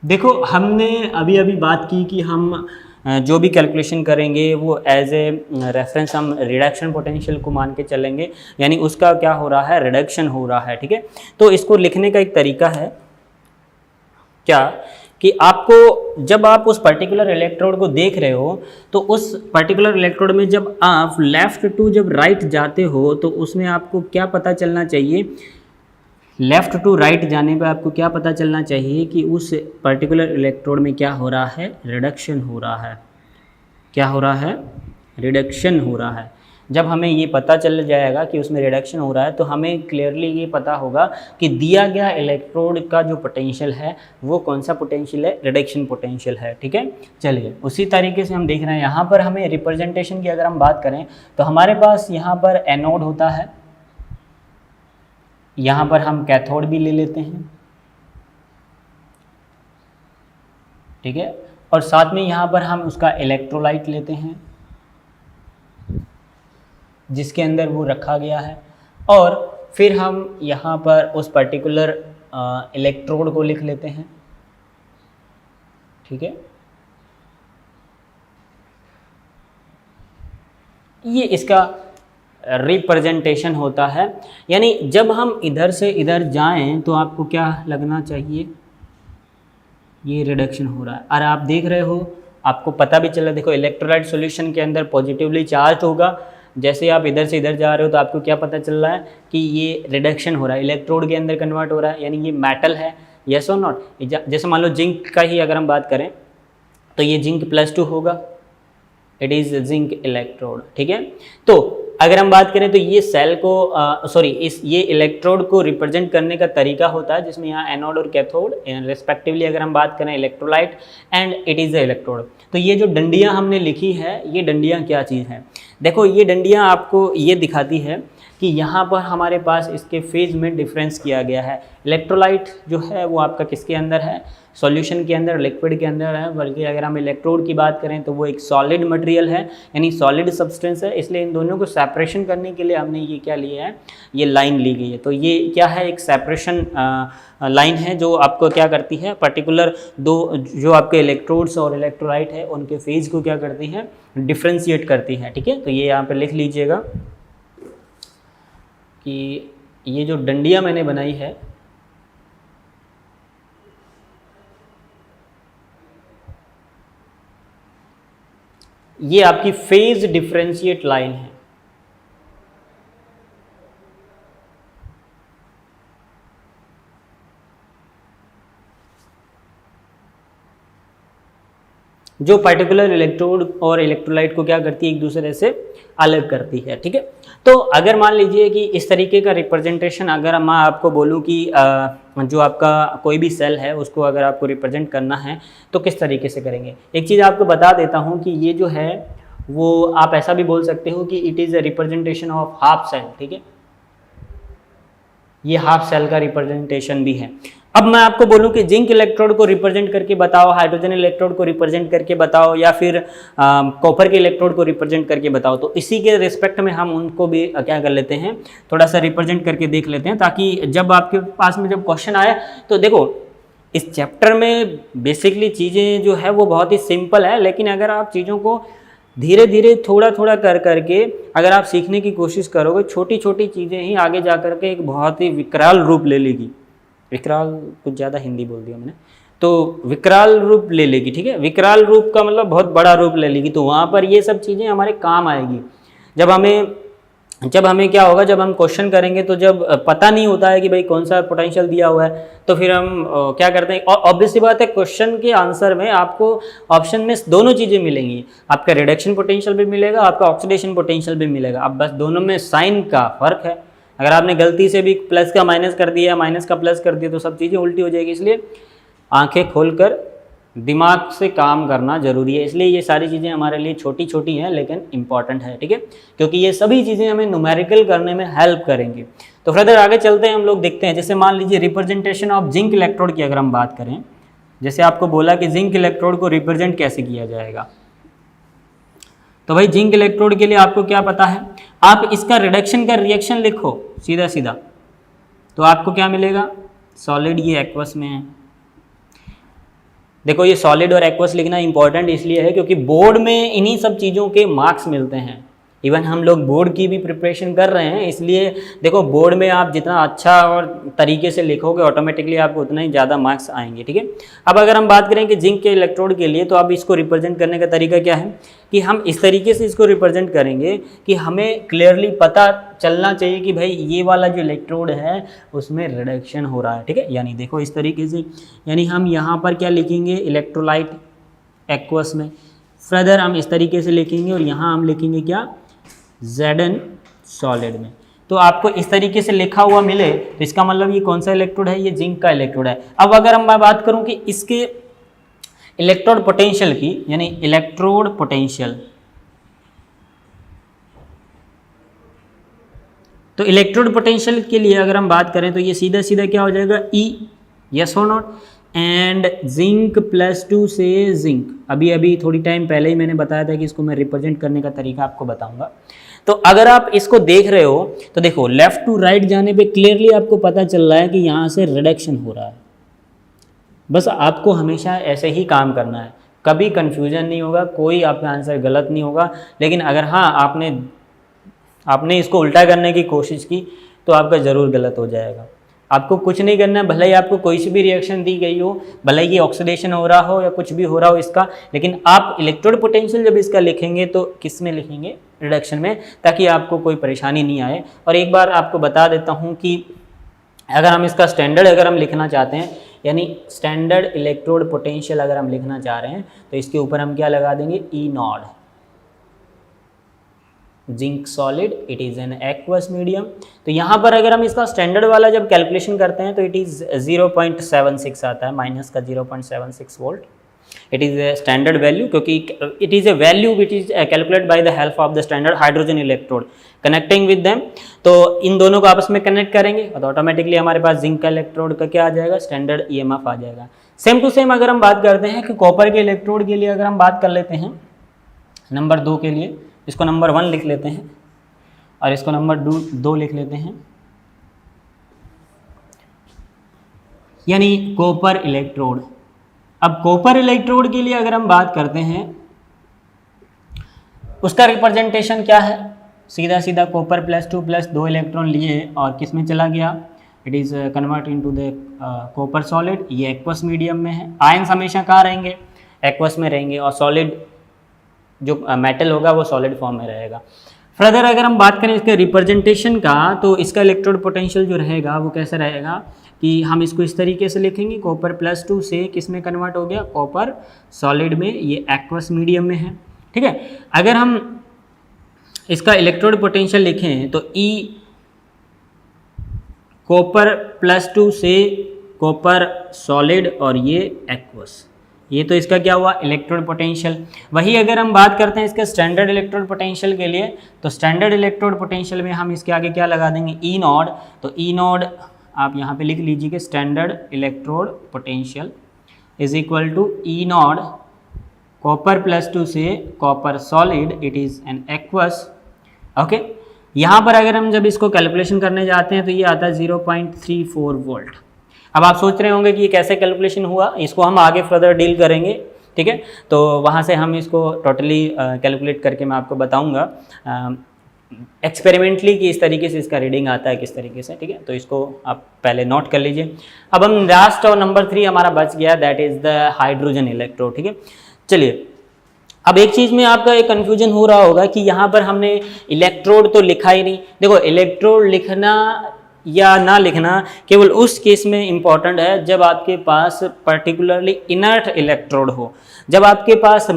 देखो हमने अभी बात की कि हम जो भी कैलकुलेशन करेंगे वो एज ए रेफरेंस हम रिडक्शन पोटेंशियल को मान के चलेंगे, यानी उसका क्या हो रहा है, रिडक्शन हो रहा है, ठीक है। तो इसको लिखने का एक तरीका है क्या कि आपको जब आप उस पर्टिकुलर इलेक्ट्रोड को देख रहे हो तो उस पर्टिकुलर इलेक्ट्रोड में जब आप लेफ़्ट टू जब राइट जाते हो तो उसमें आपको क्या पता चलना चाहिए, लेफ़्ट टू राइट जाने पे आपको क्या पता चलना चाहिए कि उस पर्टिकुलर इलेक्ट्रोड में क्या हो रहा है, रिडक्शन हो रहा है। क्या हो रहा है, रिडक्शन हो रहा है। जब हमें ये पता चल जाएगा कि उसमें रिडक्शन हो रहा है तो हमें क्लियरली ये पता होगा कि दिया गया इलेक्ट्रोड का जो पोटेंशियल है वो कौन सा पोटेंशियल है, रिडक्शन पोटेंशियल है। ठीक है, चलिए उसी तरीके से हम देख रहे हैं यहाँ पर हमें रिप्रेजेंटेशन की अगर हम बात करें तो हमारे पास यहाँ पर एनोड होता है, यहाँ पर हम कैथोड भी ले लेते हैं। ठीक है, और साथ में यहाँ पर हम उसका इलेक्ट्रोलाइट लेते हैं जिसके अंदर वो रखा गया है, और फिर हम यहाँ पर उस पर्टिकुलर इलेक्ट्रोड को लिख लेते हैं। ठीक है, ये इसका रिप्रेजेंटेशन होता है। यानी जब हम इधर से इधर जाएं तो आपको क्या लगना चाहिए, ये रिडक्शन हो रहा है। और आप देख रहे हो, आपको पता भी चला, देखो इलेक्ट्रोलाइट सॉल्यूशन के अंदर पॉजिटिवली चार्ज होगा, जैसे आप इधर से इधर जा रहे हो तो आपको क्या पता चल रहा है कि ये रिडक्शन हो रहा है, इलेक्ट्रोड के अंदर कन्वर्ट हो रहा है, यानी ये मेटल है। यस और नॉट? जैसे मान लो जिंक का ही अगर हम बात करें तो ये जिंक +2 होगा, इट इज़ जिंक इलेक्ट्रोड। ठीक है, तो अगर हम बात करें तो ये सेल को ये इलेक्ट्रोड को रिप्रेजेंट करने का तरीका होता है जिसमें यहाँ एनोड और कैथोड रिस्पेक्टिवली अगर हम बात करें electrolyte and it is the electrode. तो ये जो डंडियाँ हमने लिखी है, ये डंडियाँ क्या चीज़ है, देखो ये डंडियाँ आपको ये दिखाती है कि यहाँ पर हमारे पास इसके फेज में डिफरेंस किया गया है। इलेक्ट्रोलाइट जो है वो आपका किसके अंदर है, सॉल्यूशन के अंदर, लिक्विड के अंदर है, बल्कि अगर हम इलेक्ट्रोड की बात करें तो वो एक सॉलिड मटेरियल है, यानी सॉलिड सब्सटेंस है। इसलिए इन दोनों को सेपरेशन करने के लिए हमने ये क्या लिया है, ये लाइन ली गई है। तो ये क्या है, एक सेपरेशन लाइन है जो आपको क्या करती है, पर्टिकुलर दो जो आपके इलेक्ट्रोड्स और इलेक्ट्रोलाइट है उनके फेज को क्या करती है, डिफ्रेंशिएट करती है। ठीक है, तो ये यहाँ पर लिख लीजिएगा कि ये जो डंडियाँ मैंने बनाई है ये आपकी फेज डिफरेंशिएट लाइन है। जो पर्टिकुलर इलेक्ट्रोड और इलेक्ट्रोलाइट को क्या करती है, एक दूसरे से अलग करती है। ठीक है, तो अगर मान लीजिए कि इस तरीके का रिप्रेजेंटेशन अगर मैं आपको बोलूं कि जो आपका कोई भी सेल है उसको अगर आपको रिप्रेजेंट करना है तो किस तरीके से करेंगे। एक चीज़ आपको बता देता हूं कि ये जो है वो आप ऐसा भी बोल सकते हो कि it is a representation of half cell. ठीक है, ये हाफ सेल का रिप्रेजेंटेशन भी है। अब मैं आपको बोलूं कि जिंक इलेक्ट्रोड को रिप्रेजेंट करके बताओ, हाइड्रोजन इलेक्ट्रोड को रिप्रेजेंट करके बताओ, या फिर कॉपर के इलेक्ट्रोड को रिप्रेजेंट करके बताओ, तो इसी के रिस्पेक्ट में हम उनको भी क्या कर लेते हैं, थोड़ा सा रिप्रेजेंट करके देख लेते हैं, ताकि जब आपके पास में जब क्वेश्चन आए तो देखो इस चैप्टर में बेसिकली चीज़ें जो है वो बहुत ही सिंपल है, लेकिन अगर आप चीज़ों को धीरे धीरे थोड़ा थोड़ा कर करके अगर आप सीखने की कोशिश करोगे, छोटी छोटी चीज़ें ही आगे जा कर के एक बहुत ही विकराल रूप ले लेगी। विकराल कुछ ज़्यादा हिंदी बोल दिया मैंने, तो विकराल रूप ले लेगी। ठीक है, विकराल रूप का मतलब बहुत बड़ा रूप ले लेगी। तो वहाँ पर ये सब चीज़ें हमारे काम आएगी। जब हमें क्या होगा, जब हम क्वेश्चन करेंगे तो जब पता नहीं होता है कि भाई कौन सा पोटेंशियल दिया हुआ है, तो फिर हम क्या करते हैं, और ऑब्वियस सी बात है क्वेश्चन के आंसर में आपको ऑप्शन में दोनों चीज़ें मिलेंगी, आपका रिडक्शन पोटेंशियल भी मिलेगा, आपका ऑक्सीडेशन पोटेंशियल भी मिलेगा। अब बस दोनों में साइन का फ़र्क है। अगर आपने गलती से भी प्लस का माइनस कर दिया, माइनस का प्लस कर दिया, तो सब चीज़ें उल्टी हो जाएगी। इसलिए आंखें खोलकर दिमाग से काम करना जरूरी है। इसलिए ये सारी चीज़ें हमारे लिए छोटी छोटी हैं लेकिन इंपॉर्टेंट है। ठीक है, क्योंकि ये सभी चीज़ें हमें न्यूमेरिकल करने में हेल्प करेंगी। तो फर्दर आगे चलते हैं, हम लोग देखते हैं। जैसे मान लीजिए रिप्रेजेंटेशन ऑफ जिंक इलेक्ट्रोड की अगर हम बात करें, जैसे आपको बोला कि जिंक इलेक्ट्रोड को रिप्रेजेंट कैसे किया जाएगा, तो भाई जिंक इलेक्ट्रोड के लिए आपको क्या पता है, आप इसका रिडक्शन का रिएक्शन लिखो सीधा सीधा, तो आपको क्या मिलेगा, सॉलिड, ये एक्वस में है। देखो ये सॉलिड और एक्वस लिखना इंपॉर्टेंट इसलिए है क्योंकि बोर्ड में इन्हीं सब चीज़ों के मार्क्स मिलते हैं। इवन हम लोग बोर्ड की भी प्रिपरेशन कर रहे हैं, इसलिए देखो बोर्ड में आप जितना अच्छा और तरीके से लिखोगे ऑटोमेटिकली आपको उतना ही ज़्यादा मार्क्स आएंगे। ठीक है, अब अगर हम बात करें कि जिंक के इलेक्ट्रोड के लिए, तो अब इसको रिप्रेजेंट करने का तरीका क्या है कि हम इस तरीके से इसको रिप्रेजेंट करेंगे कि हमें क्लियरली पता चलना चाहिए कि भाई ये वाला जो इलेक्ट्रोड है उसमें रिडक्शन हो रहा है। ठीक है, यानी देखो इस तरीके से, यानी हम यहाँ पर क्या लिखेंगे, इलेक्ट्रोलाइट एक्वस में, फर्दर हम इस तरीके से लिखेंगे और यहाँ हम लिखेंगे क्या, Zn सॉलिड में। तो आपको इस तरीके से लिखा हुआ मिले तो इसका मतलब ये कौन सा इलेक्ट्रोड है, ये जिंक का इलेक्ट्रोड है। अब अगर हम बात करूं कि इसके इलेक्ट्रोड पोटेंशियल की, यानी इलेक्ट्रोड पोटेंशियल, तो इलेक्ट्रोड पोटेंशियल के लिए अगर हम बात करें तो ये सीधा सीधा क्या हो जाएगा, E, यस और नॉट, एंड जिंक +2 से जिंक। अभी थोड़ी टाइम पहले ही मैंने बताया था कि इसको मैं रिप्रेजेंट करने का तरीका आपको बताऊंगा। तो अगर आप इसको देख रहे हो तो देखो लेफ्ट टू राइट जाने पे क्लियरली आपको पता चल रहा है कि यहाँ से रिडक्शन हो रहा है। बस आपको हमेशा ऐसे ही काम करना है, कभी कंफ्यूजन नहीं होगा, कोई आपका आंसर गलत नहीं होगा। लेकिन अगर हाँ आपने इसको उल्टा करने की कोशिश की तो आपका ज़रूर गलत हो जाएगा। आपको कुछ नहीं करना है, भले ही आपको कोई सी भी रिएक्शन दी गई हो, भले ही ऑक्सीडेशन हो रहा हो या कुछ भी हो रहा हो इसका, लेकिन आप इलेक्ट्रोड पोटेंशियल जब इसका लिखेंगे तो किस में लिखेंगे, रिडक्शन में, ताकि आपको कोई परेशानी नहीं आए। और एक बार आपको बता देता हूँ कि अगर हम इसका स्टैंडर्ड अगर हम लिखना चाहते हैं, यानी स्टैंडर्ड इलेक्ट्रोड पोटेंशियल अगर हम लिखना चाह रहे हैं तो इसके ऊपर हम क्या लगा देंगे, E node, zinc solid, it is an aqueous medium. तो यहाँ पर अगर हम इसका स्टैंडर्ड वाला जब कैलकुलेशन करते हैं तो इट इज़ 0.76 आता है, माइनस का 0.76 volt. It is a standard value, क्योंकि it is a value which is calculate by the help of the standard hydrogen electrode connecting with them. तो इन दोनों को आपस में कनेक्ट करेंगे और ऑटोमेटिकली हमारे पास जिंक का इलेक्ट्रोड का क्या आ जाएगा, स्टैंडर्ड EMF आ जाएगा। सेम टू सेम अगर हम बात करते हैं कि कॉपर के इलेक्ट्रोड के लिए अगर हम बात कर लेते हैं नंबर 2 के लिए, इसको नंबर 1 लिख लेते हैं और इसको नंबर 2 लिख लेते हैं, यानी कॉपर इलेक्ट्रोड। अब कॉपर इलेक्ट्रोड के लिए अगर हम बात करते हैं उसका रिप्रेजेंटेशन क्या है, सीधा सीधा कॉपर +2 + 2 इलेक्ट्रॉन लिए और किस में चला गया, it is convert into the copper solid. ये एक्वस मीडियम में है। आयंस हमेशा कहाँ रहेंगे, एक्वस में रहेंगे, और सॉलिड जो मेटल होगा वो सॉलिड फॉर्म में रहेगा। फर्दर अगर हम बात करें इसके रिप्रेजेंटेशन का तो इसका इलेक्ट्रोड पोटेंशियल जो रहेगा वो कैसा रहेगा कि हम इसको इस तरीके से लिखेंगे, कॉपर +2 से किस में कन्वर्ट हो गया, कॉपर सॉलिड में, ये एक्वस मीडियम में है। ठीक है, अगर हम इसका इलेक्ट्रोड पोटेंशियल लिखें तो E कॉपर +2 से कॉपर सॉलिड और ये एक्वस, ये तो इसका क्या हुआ, इलेक्ट्रोड पोटेंशियल। वही अगर हम बात करते हैं इसके स्टैंडर्ड इलेक्ट्रोड पोटेंशियल के लिए तो स्टैंडर्ड इलेक्ट्रोड पोटेंशियल में हम इसके आगे क्या लगा देंगे, ई नॉड। तो ई नॉड आप यहाँ पे लिख लीजिए कि standard electrode potential is equal to E nought copper +2 से copper solid, it is an aqueous. Okay, यहाँ पर अगर हम जब इसको कैलकुलेशन करने जाते हैं तो ये आता है 0.34 वोल्ट। अब आप सोच रहे होंगे कि ये कैसे कैलकुलेशन हुआ, इसको हम आगे फर्दर डील करेंगे। ठीक है, तो वहाँ से हम इसको टोटली कैलकुलेट करके मैं आपको बताऊँगा एक्सपेरिमेंटली कि इस तरीके से इसका रीडिंग आता है किस तरीके से। ठीक है, तो इसको आप पहले नोट कर लीजिए। अब हम लास्ट और नंबर 3 हमारा बच गया, that is the hydrogen electrode. ठीक है, चलिए अब एक चीज़ में आपका एक कन्फ्यूजन हो रहा होगा कि यहाँ पर हमने इलेक्ट्रोड तो लिखा ही नहीं। देखो, इलेक्ट्रोड लिखना या ना लिखना केवल उस केस में इम्पॉर्टेंट है जब आपके पास पर्टिकुलरली इनर्ट इलेक्ट्रोड हो। जब आपके पास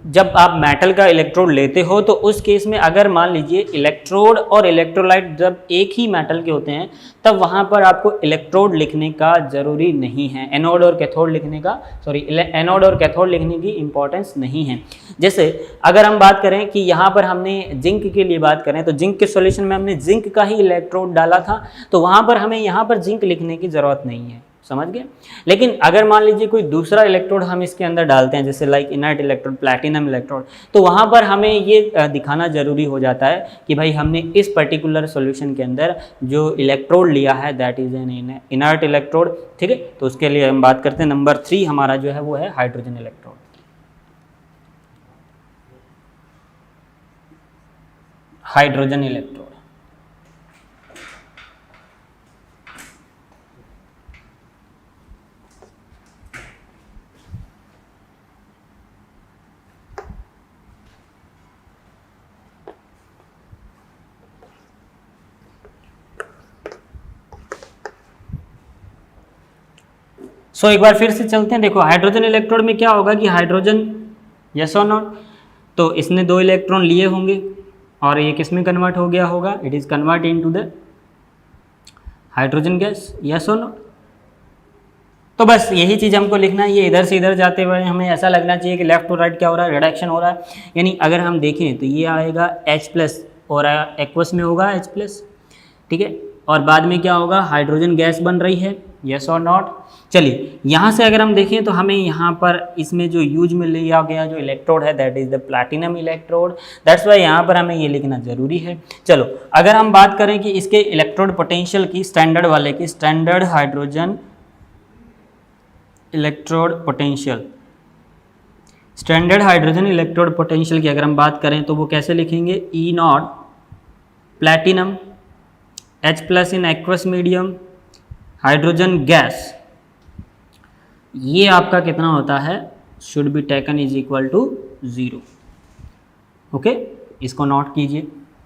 जब आप मेटल का इलेक्ट्रोड लेते हो तो उस केस में अगर मान लीजिए इलेक्ट्रोड और इलेक्ट्रोलाइट जब एक ही मेटल के होते हैं तब वहाँ पर आपको इलेक्ट्रोड लिखने का ज़रूरी नहीं है, एनोड और कैथोड लिखने का, एनोड और कैथोड लिखने की इम्पोर्टेंस नहीं है। जैसे अगर हम बात करें कि यहाँ पर हमने जिंक के लिए बात करें तो जिंक के सॉल्यूशन में हमने जिंक का ही इलेक्ट्रोड डाला था, तो वहाँ पर हमें यहाँ पर जिंक लिखने की ज़रूरत नहीं है, समझ गए। लेकिन अगर मान लीजिए कोई दूसरा इलेक्ट्रोड हम इसके अंदर डालते हैं, जैसे like inert electrode, platinum electrode, तो वहाँ पर हमें ये दिखाना ज़रूरी हो जाता है कि भाई हमने इस पर्टिकुलर सॉल्यूशन के अंदर जो इलेक्ट्रोड लिया है that is an inert electrode. ठीक है, तो उसके लिए हम बात करते हैं नंबर 3 हमारा जो है वो है हाइड्रोजन इलेक्ट्रोड। हाइड्रोजन इलेक्ट्रोड एक बार फिर से चलते हैं। देखो, हाइड्रोजन इलेक्ट्रोड में क्या होगा कि हाइड्रोजन, यस और नॉट, तो इसने 2 इलेक्ट्रॉन लिए होंगे। और ये किस में कन्वर्ट हो गया होगा, it is convert into the hydrogen gas, yes और नो। तो बस यही चीज़ हमको लिखना है। ये इधर से इधर जाते हुए हमें ऐसा लगना चाहिए कि लेफ्ट टू राइट क्या हो रहा है, रिडक्शन हो रहा है। यानी अगर हम देखें तो ये आएगा H+ और एक्वस में होगा H+, ठीक है, और बाद में क्या होगा, हाइड्रोजन गैस बन रही है, यस और नॉट। चलिए यहाँ से अगर हम देखें तो हमें यहाँ पर इसमें जो यूज में लिया गया जो इलेक्ट्रोड है that is the platinum electrode, that's why यहाँ पर हमें ये लिखना ज़रूरी है। चलो अगर हम बात करें कि इसके इलेक्ट्रोड पोटेंशियल की, स्टैंडर्ड वाले की, standard hydrogen electrode potential, standard hydrogen electrode potential की अगर हम बात करें तो वो कैसे लिखेंगे, E0 platinum H+ in aqueous medium hydrogen gas, ये आपका कितना होता है, should be taken is equal to 0। Okay, इसको नोट कीजिए,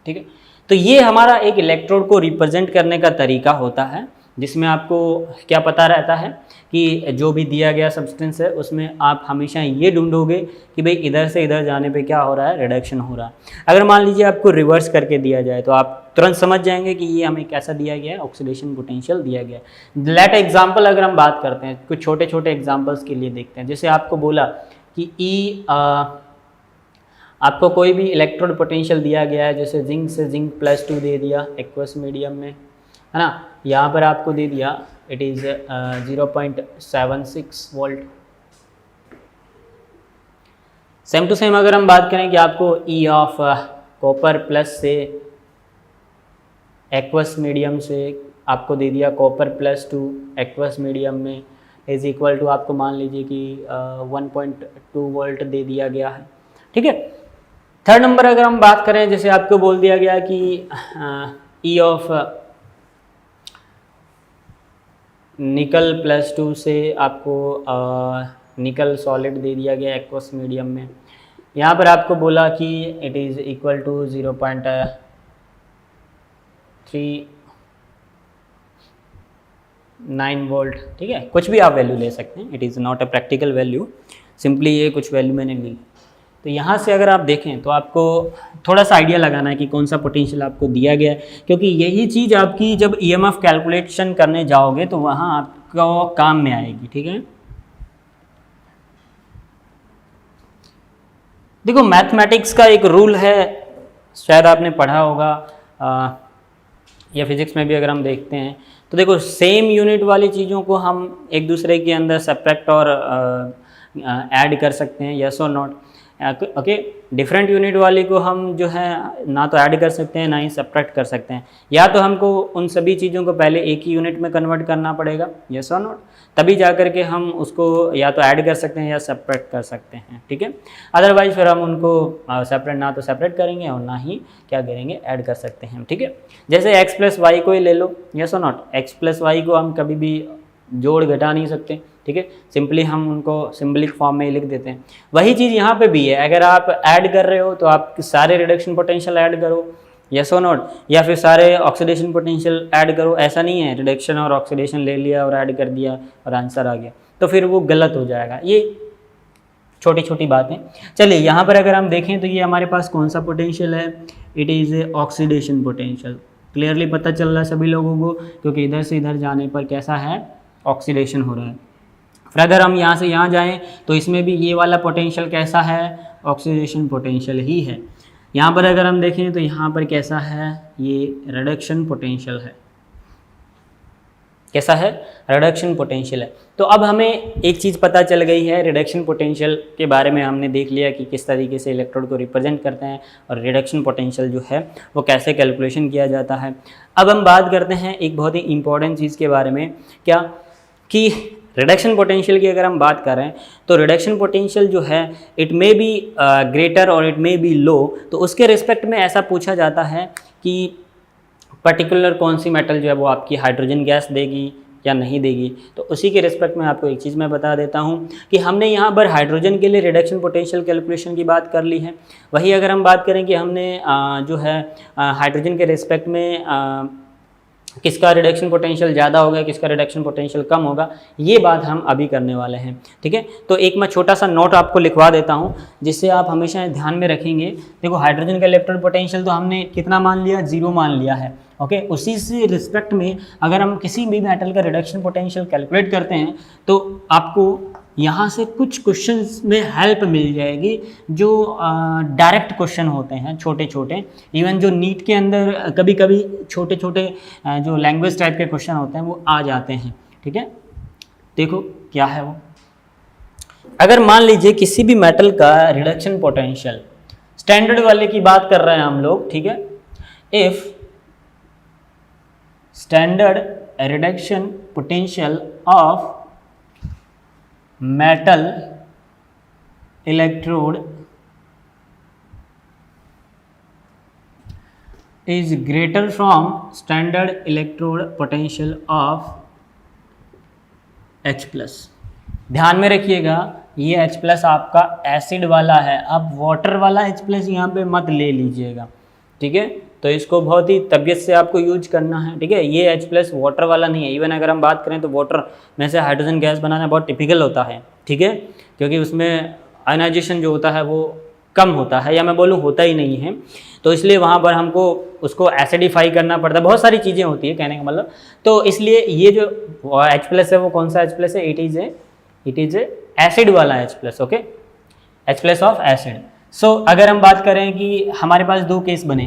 ठीक है। तो ये हमारा एक इलेक्ट्रोड को रिप्रेजेंट करने का तरीका होता है, जिसमें आपको क्या पता रहता है कि जो भी दिया गया सब्सटेंस है उसमें आप हमेशा ये ढूंढोगे कि भाई इधर से इधर जाने पे क्या हो रहा है, रिडक्शन हो रहा है। अगर मान लीजिए आपको रिवर्स करके दिया जाए तो आप तुरंत समझ जाएंगे कि ये हमें कैसा दिया गया है, ऑक्सीडेशन पोटेंशियल दिया गया है। लेट एग्जाम्पल अगर हम बात करते हैं, कुछ छोटे छोटे एग्जाम्पल्स के लिए देखते हैं। जैसे आपको बोला कि आपको कोई भी इलेक्ट्रोड पोटेंशियल दिया गया है, जैसे जिंक से जिंक +2 दे दिया एक्वस मीडियम में, है ना, यहाँ पर आपको दे दिया it is 0.76 volt. Same to same अगर हम बात करें कि आपको E ऑफ कॉपर प्लस से एक्वस मीडियम से आपको दे दिया कॉपर +2 एक्वस मीडियम में इज इक्वल टू आपको मान लीजिए कि 1.2 वोल्ट दे दिया गया है, ठीक है। थर्ड नंबर अगर हम बात करें, जैसे आपको बोल दिया गया कि E ऑफ निकल +2 से आपको निकल सॉलिड दे दिया गया एक्वस मीडियम में। यहाँ पर आपको बोला कि it is equal to 0.39 volt, ठीक है। कुछ भी आप वैल्यू ले सकते हैं, it is not a practical value, simply ये कुछ वैल्यू मैंने ली। तो यहाँ से अगर आप देखें तो आपको थोड़ा सा आइडिया लगाना है कि कौन सा पोटेंशियल आपको दिया गया है, क्योंकि यही चीज़ आपकी जब EMF कैलकुलेशन करने जाओगे तो वहाँ आपको काम में आएगी, ठीक है। देखो मैथमेटिक्स का एक रूल है, शायद आपने पढ़ा होगा या फिजिक्स में भी अगर हम देखते हैं तो देखो सेम यूनिट वाली चीज़ों को हम एक दूसरे के अंदर सब्ट्रैक्ट और ऐड कर सकते हैं, यस और नॉट। ओके, डिफरेंट यूनिट वाली को हम जो है ना तो ऐड कर सकते हैं ना ही सब्ट्रैक्ट कर सकते हैं, या तो हमको उन सभी चीज़ों को पहले एक ही यूनिट में कन्वर्ट करना पड़ेगा, यस और नॉट, तभी जा कर के हम उसको या तो ऐड कर सकते हैं या सब्ट्रैक्ट कर सकते हैं, ठीक है। अदरवाइज फिर हम उनको सेपरेट ना तो सेपरेट करेंगे और ना ही क्या करेंगे, ऐड कर सकते हैं, ठीक है। जैसे x+y को ही ले लो, यस और नॉट, x+y को हम कभी भी जोड़ घटा नहीं सकते, ठीक है, सिंपली हम उनको सिंबलिक फॉर्म में ही लिख देते हैं। वही चीज़ यहाँ पे भी है, अगर आप ऐड कर रहे हो तो आप सारे रिडक्शन पोटेंशियल ऐड करो, यस और नॉट, या फिर सारे ऑक्सीडेशन पोटेंशियल ऐड करो। ऐसा नहीं है रिडक्शन और ऑक्सीडेशन ले लिया और ऐड कर दिया और आंसर आ गया, तो फिर वो गलत हो जाएगा। ये छोटी छोटी बातें। चलिए यहाँ पर अगर हम देखें तो ये हमारे पास कौन सा पोटेंशियल है, it is oxidation potential. Clearly पता चल रहा है सभी लोगों को, क्योंकि इधर से इधर जाने पर कैसा है, ऑक्सीडेशन हो रहा है। फिर अगर हम यहाँ से यहाँ जाएं तो इसमें भी ये वाला पोटेंशियल कैसा है, ऑक्सीडेशन पोटेंशियल ही है। यहाँ पर अगर हम देखें तो यहाँ पर कैसा है, ये रिडक्शन पोटेंशियल है। कैसा है, रिडक्शन पोटेंशियल है। तो अब हमें एक चीज़ पता चल गई है, रिडक्शन पोटेंशियल के बारे में हमने देख लिया कि किस तरीके से इलेक्ट्रोड को रिप्रेजेंट करते हैं और रिडक्शन पोटेंशियल जो है वो कैसे कैलकुलेशन किया जाता है। अब हम बात करते हैं एक बहुत ही इंपॉर्टेंट चीज़ के बारे में, क्या कि रिडक्शन पोटेंशियल की अगर हम बात करें तो रिडक्शन पोटेंशियल जो है इट मे बी ग्रेटर और इट मे बी लो। तो उसके रिस्पेक्ट में ऐसा पूछा जाता है कि पर्टिकुलर कौन सी मेटल जो है वो आपकी हाइड्रोजन गैस देगी या नहीं देगी। तो उसी के रिस्पेक्ट में आपको एक चीज़ मैं बता देता हूँ कि हमने यहाँ पर हाइड्रोजन के लिए रिडक्शन पोटेंशियल कैलकुलेशन की बात कर ली है। वही अगर हम बात करें कि हमने जो है हाइड्रोजन के रिस्पेक्ट में किसका रिडक्शन पोटेंशियल ज़्यादा होगा, किसका रिडक्शन पोटेंशियल कम होगा, ये बात हम अभी करने वाले हैं। ठीक है, तो एक मैं छोटा सा नोट आपको लिखवा देता हूँ जिससे आप हमेशा ध्यान में रखेंगे। देखो हाइड्रोजन का इलेक्ट्रॉन पोटेंशियल तो हमने कितना मान लिया, 0 मान लिया है। ओके, उसी से रिस्पेक्ट में अगर हम किसी भी मेटल का रिडक्शन पोटेंशियल कैलकुलेट करते हैं तो आपको यहाँ से कुछ क्वेश्चंस में हेल्प मिल जाएगी जो डायरेक्ट क्वेश्चन होते हैं, छोटे छोटे। इवन जो नीट के अंदर कभी कभी छोटे छोटे जो लैंग्वेज टाइप के क्वेश्चन होते हैं वो आ जाते हैं। ठीक है, देखो क्या है वो। अगर मान लीजिए किसी भी मेटल का रिडक्शन पोटेंशियल, स्टैंडर्ड वाले की बात कर रहे हैं हम लोग, ठीक है, if standard reduction potential of metal electrode is greater from standard electrode potential of H+। ध्यान में रखिएगा ये H+ आपका एसिड वाला है, अब वाटर वाला H+ यहाँ पे मत ले लीजिएगा। ठीक है, तो इसको बहुत ही तबीयत से आपको यूज करना है। ठीक है, ये H+ वाटर वाला नहीं है। इवन अगर हम बात करें तो वाटर में से हाइड्रोजन गैस बनाना बहुत टिपिकल होता है। ठीक है, क्योंकि उसमें आयनाइजेशन जो होता है वो कम होता है, या मैं बोलूँ होता ही नहीं है, तो इसलिए वहाँ पर हमको उसको एसिडिफाई करना पड़ता है, बहुत सारी चीज़ें होती है कहने का मतलब। तो इसलिए ये जो H+ है वो कौन सा H+ है, इट इज़ एसिड वाला H+। Okay, H+ of acid. So अगर हम बात करें कि हमारे पास 2 केस बने,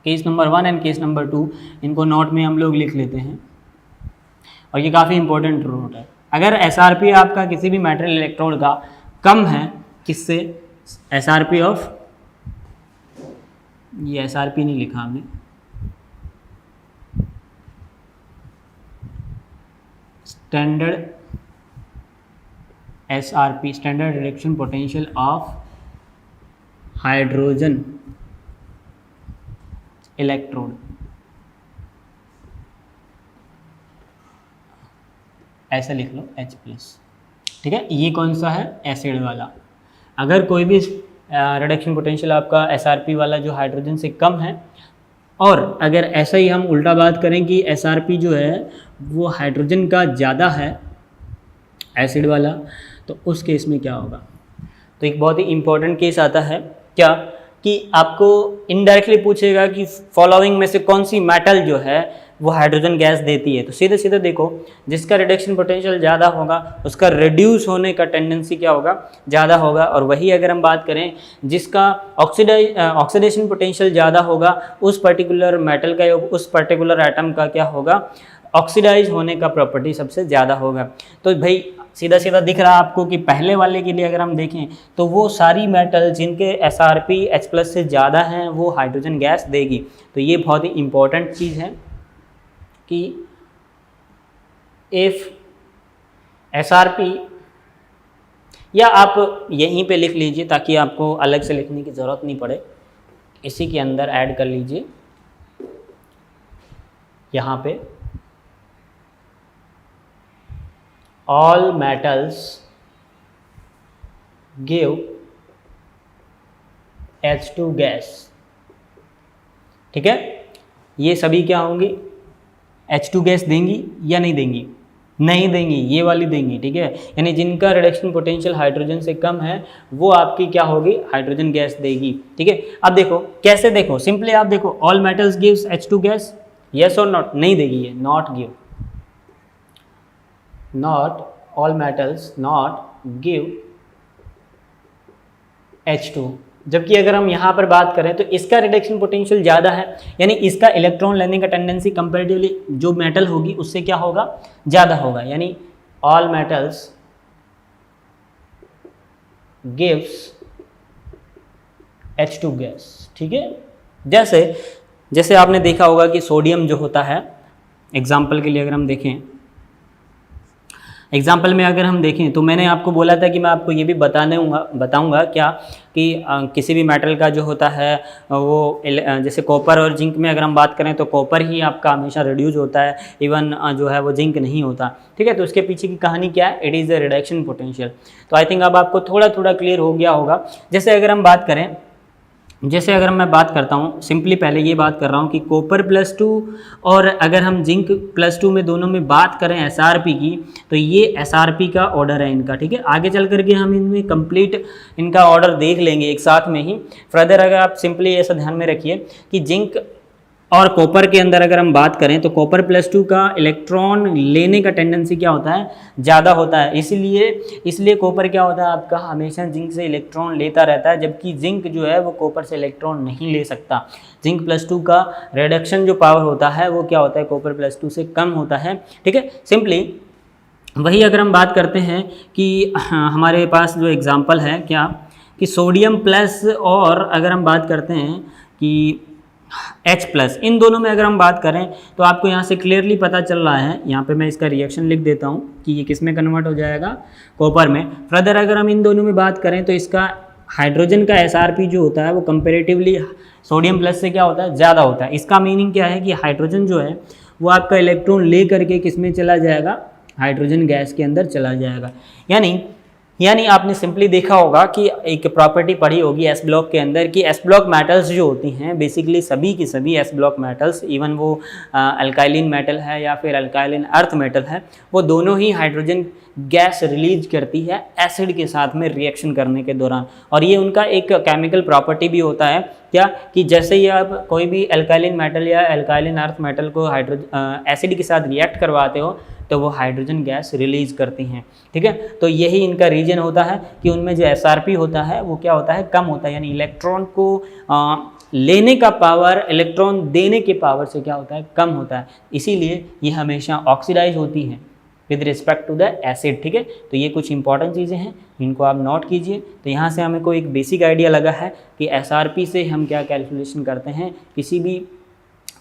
case number 1 and case number 2, इनको नोट में हम लोग लिख लेते हैं और ये काफ़ी इंपॉर्टेंट नोट है। अगर SRP आपका किसी भी मेटल इलेक्ट्रोड का कम है, किससे, SRP ऑफ, ये SRP नहीं लिखा हमने, standard SRP, standard reduction potential of hydrogen electrode, ऐसा लिख लो H+। ठीक है, ये कौन सा है, एसिड वाला। अगर कोई भी रिडक्शन पोटेंशियल आपका SRP वाला जो हाइड्रोजन से कम है, और अगर ऐसा ही हम उल्टा बात करें कि SRP जो है वो हाइड्रोजन का ज़्यादा है, एसिड वाला, तो उस केस में क्या होगा। तो एक बहुत ही इंपॉर्टेंट केस आता है क्या, कि आपको इनडायरेक्टली पूछेगा कि फॉलोइंग में से कौन सी मेटल जो है वो हाइड्रोजन गैस देती है। तो सीधे सीधे देखो, जिसका रिडक्शन पोटेंशियल ज़्यादा होगा उसका रिड्यूस होने का टेंडेंसी क्या होगा, ज़्यादा होगा। और वही अगर हम बात करें जिसका ऑक्सीडेशन पोटेंशियल ज़्यादा होगा, उस पर्टिकुलर मेटल का या उस पर्टिकुलर एटम का क्या होगा, ऑक्सीडाइज होने का प्रॉपर्टी सबसे ज़्यादा होगा। तो भाई सीधा सीधा दिख रहा है आपको कि पहले वाले के लिए अगर हम देखें तो वो सारी मेटल जिनके SRP H+ से ज़्यादा हैं वो हाइड्रोजन गैस देगी। तो ये बहुत ही इम्पोर्टेंट चीज़ है कि इफ़ SRP, या आप यहीं पे लिख लीजिए ताकि आपको अलग से लिखने की ज़रूरत नहीं पड़े, इसी के अंदर ऐड कर लीजिए यहाँ पे, all metals give H2 gas. ठीक है, ये सभी क्या होंगी, H2 गैस देंगी या नहीं देंगी, नहीं देंगी, ये वाली देंगी। ठीक है, यानी जिनका रिडक्शन पोटेंशियल हाइड्रोजन से कम है वो आपकी क्या होगी, हाइड्रोजन गैस देगी। ठीक है, अब देखो कैसे, देखो सिंपली आप देखो, all metals gives H2 gas, yes और नॉट, नहीं देगी ये, not give, not all metals not give H2। जबकि अगर हम यहाँ पर बात करें तो इसका रिडक्शन पोटेंशियल ज़्यादा है, यानी इसका इलेक्ट्रॉन लेने का टेंडेंसी कंपैरेटिवली जो मेटल होगी उससे क्या होगा, ज़्यादा होगा। यानी all metals gives H2 gas. ठीक है, जैसे आपने देखा होगा कि सोडियम जो होता है, एग्जाम्पल के लिए अगर हम देखें, एग्जाम्पल में अगर हम देखें तो मैंने आपको बोला था कि मैं आपको ये भी बताऊंगा क्या कि किसी भी मेटल का जो होता है वो जैसे कॉपर और जिंक में अगर हम बात करें तो कॉपर ही आपका हमेशा रिड्यूस होता है, इवन जो है वो जिंक नहीं होता। ठीक है, तो उसके पीछे की कहानी क्या है, it is a reduction potential. तो आई थिंक अब आपको थोड़ा थोड़ा क्लियर हो गया होगा। जैसे अगर हम बात करें जैसे अगर मैं बात करता हूँ सिंपली, पहले ये बात कर रहा हूँ कि कॉपर +2 और अगर हम जिंक +2 में दोनों में बात करें एसआरपी की, तो ये एसआरपी का ऑर्डर है इनका, ठीक है। आगे चल करके हम इनमें कंप्लीट इनका ऑर्डर देख लेंगे एक साथ में ही। फर्दर अगर आप सिंपली ऐसा ध्यान में रखिए कि जिंक और कॉपर के अंदर अगर हम बात करें तो कॉपर +2 का इलेक्ट्रॉन लेने का टेंडेंसी क्या होता है, ज़्यादा होता है। इसलिए कॉपर क्या होता है आपका, हमेशा जिंक से इलेक्ट्रॉन लेता रहता है, जबकि जिंक जो है वो कॉपर से इलेक्ट्रॉन नहीं ले सकता। जिंक +2 का रिडक्शन जो पावर होता है वो क्या होता है, कॉपर +2 से कम होता है, ठीक है। सिंपली वही अगर हम बात करते हैं कि हमारे पास जो एग्जाम्पल है क्या, कि सोडियम प्लस और अगर हम बात करते हैं कि H+, इन दोनों में अगर हम बात करें तो आपको यहाँ से क्लियरली पता चल रहा है। यहाँ पे मैं इसका रिएक्शन लिख देता हूँ कि ये किस में कन्वर्ट हो जाएगा, कॉपर में। फर्दर अगर हम इन दोनों में बात करें तो इसका हाइड्रोजन का SRP जो होता है वो कंपेरेटिवली सोडियम प्लस से क्या होता है, ज़्यादा होता है। इसका मीनिंग क्या है कि हाइड्रोजन जो है वो आपका इलेक्ट्रॉन ले करके किस में चला जाएगा, हाइड्रोजन गैस के अंदर चला जाएगा। यानी आपने सिंपली देखा होगा कि एक प्रॉपर्टी पढ़ी होगी एस ब्लॉक के अंदर कि एस ब्लॉक मेटल्स जो होती हैं बेसिकली सभी की सभी एस ब्लॉक मेटल्स, इवन वो अल्काइलिन मेटल है या फिर अल्काइलिन अर्थ मेटल है, वो दोनों ही हाइड्रोजन गैस रिलीज करती है एसिड के साथ में रिएक्शन करने के दौरान। और ये उनका एक केमिकल प्रॉपर्टी भी होता है क्या, कि जैसे ही आप कोई भी अल्काइलिन मेटल या अल्काइलिन अर्थ मेटल को एसिड के साथ रिएक्ट करवाते हो तो वो हाइड्रोजन गैस रिलीज करती हैं, ठीक है। तो यही इनका रीजन होता है कि उनमें जो एसआरपी होता है वो क्या होता है, कम होता है। यानी इलेक्ट्रॉन को लेने का पावर इलेक्ट्रॉन देने के पावर से क्या होता है, कम होता है। इसीलिए ये हमेशा ऑक्सीडाइज होती हैं with respect to the acid, ठीक है। तो ये कुछ इंपॉर्टेंट चीज़ें हैं, इनको आप नोट कीजिए। तो यहाँ से हमें को एक बेसिक आइडिया लगा है कि एसआरपी से हम क्या कैलकुलेशन करते हैं, किसी भी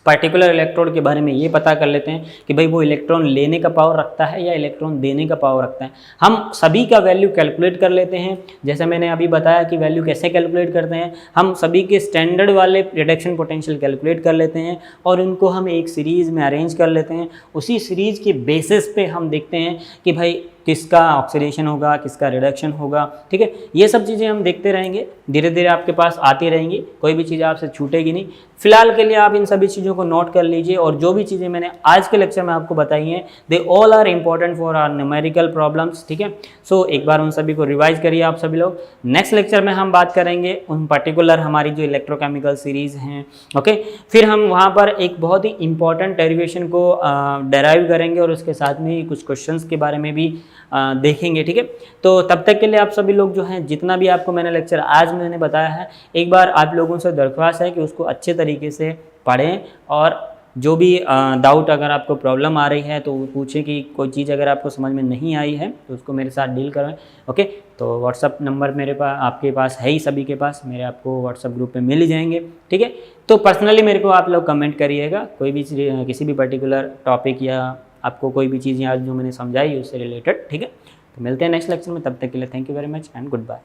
पर्टिकुलर इलेक्ट्रोड के बारे में ये पता कर लेते हैं कि भाई वो इलेक्ट्रॉन लेने का पावर रखता है या इलेक्ट्रॉन देने का पावर रखता है। हम सभी का वैल्यू कैलकुलेट कर लेते हैं, जैसे मैंने अभी बताया कि वैल्यू कैसे कैलकुलेट करते हैं। हम सभी के स्टैंडर्ड वाले रिडक्शन पोटेंशियल कैलकुलेट कर लेते हैं और उनको हम एक सीरीज़ में अरेंज कर लेते हैं। उसी सीरीज़ के बेसिस पे हम देखते हैं कि भाई किसका ऑक्सीडेशन होगा, किसका रिडक्शन होगा, ठीक है। ये सब चीज़ें हम देखते रहेंगे, धीरे धीरे आपके पास आती रहेंगी, कोई भी चीज़ आपसे छूटेगी नहीं। फिलहाल के लिए आप इन सभी चीज़ों को नोट कर लीजिए और जो भी चीज़ें मैंने आज के लेक्चर में आपको बताई हैं they all are important for our numerical problems, ठीक है। सो एक बार उन सभी को रिवाइज करिए आप सभी लोग। नेक्स्ट लेक्चर में हम बात करेंगे उन पर्टिकुलर हमारी जो इलेक्ट्रोकेमिकल सीरीज़ हैं, ओके। फिर हम वहाँ पर एक बहुत ही इंपॉर्टेंट डेरिवेशन को डेराइव करेंगे और उसके साथ में कुछ क्वेश्चंस के बारे में भी देखेंगे, ठीक है। तो तब तक के लिए आप सभी लोग जो हैं, जितना भी आपको मैंने लेक्चर आज मैंने बताया है, एक बार आप लोगों से दरख्वास्त है कि उसको अच्छे तरीके से पढ़ें और जो भी डाउट अगर आपको प्रॉब्लम आ रही है तो पूछें कि कोई चीज़ अगर आपको समझ में नहीं आई है तो उसको मेरे साथ डील करें, ओके। तो व्हाट्सअप नंबर मेरे पास आपके पास है ही, सभी के पास, मेरे आपको व्हाट्सअप ग्रुप पे मिल ही जाएंगे, ठीक है। तो पर्सनली मेरे को आप लोग कमेंट करिएगा कोई भी किसी भी पर्टिकुलर टॉपिक या आपको कोई भी चीज़ यहाँ जो मैंने समझाई उससे रिलेटेड, ठीक है। तो मिलते हैं नेक्स्ट लेक्चर में, तब तक के लिए thank you very much and good bye.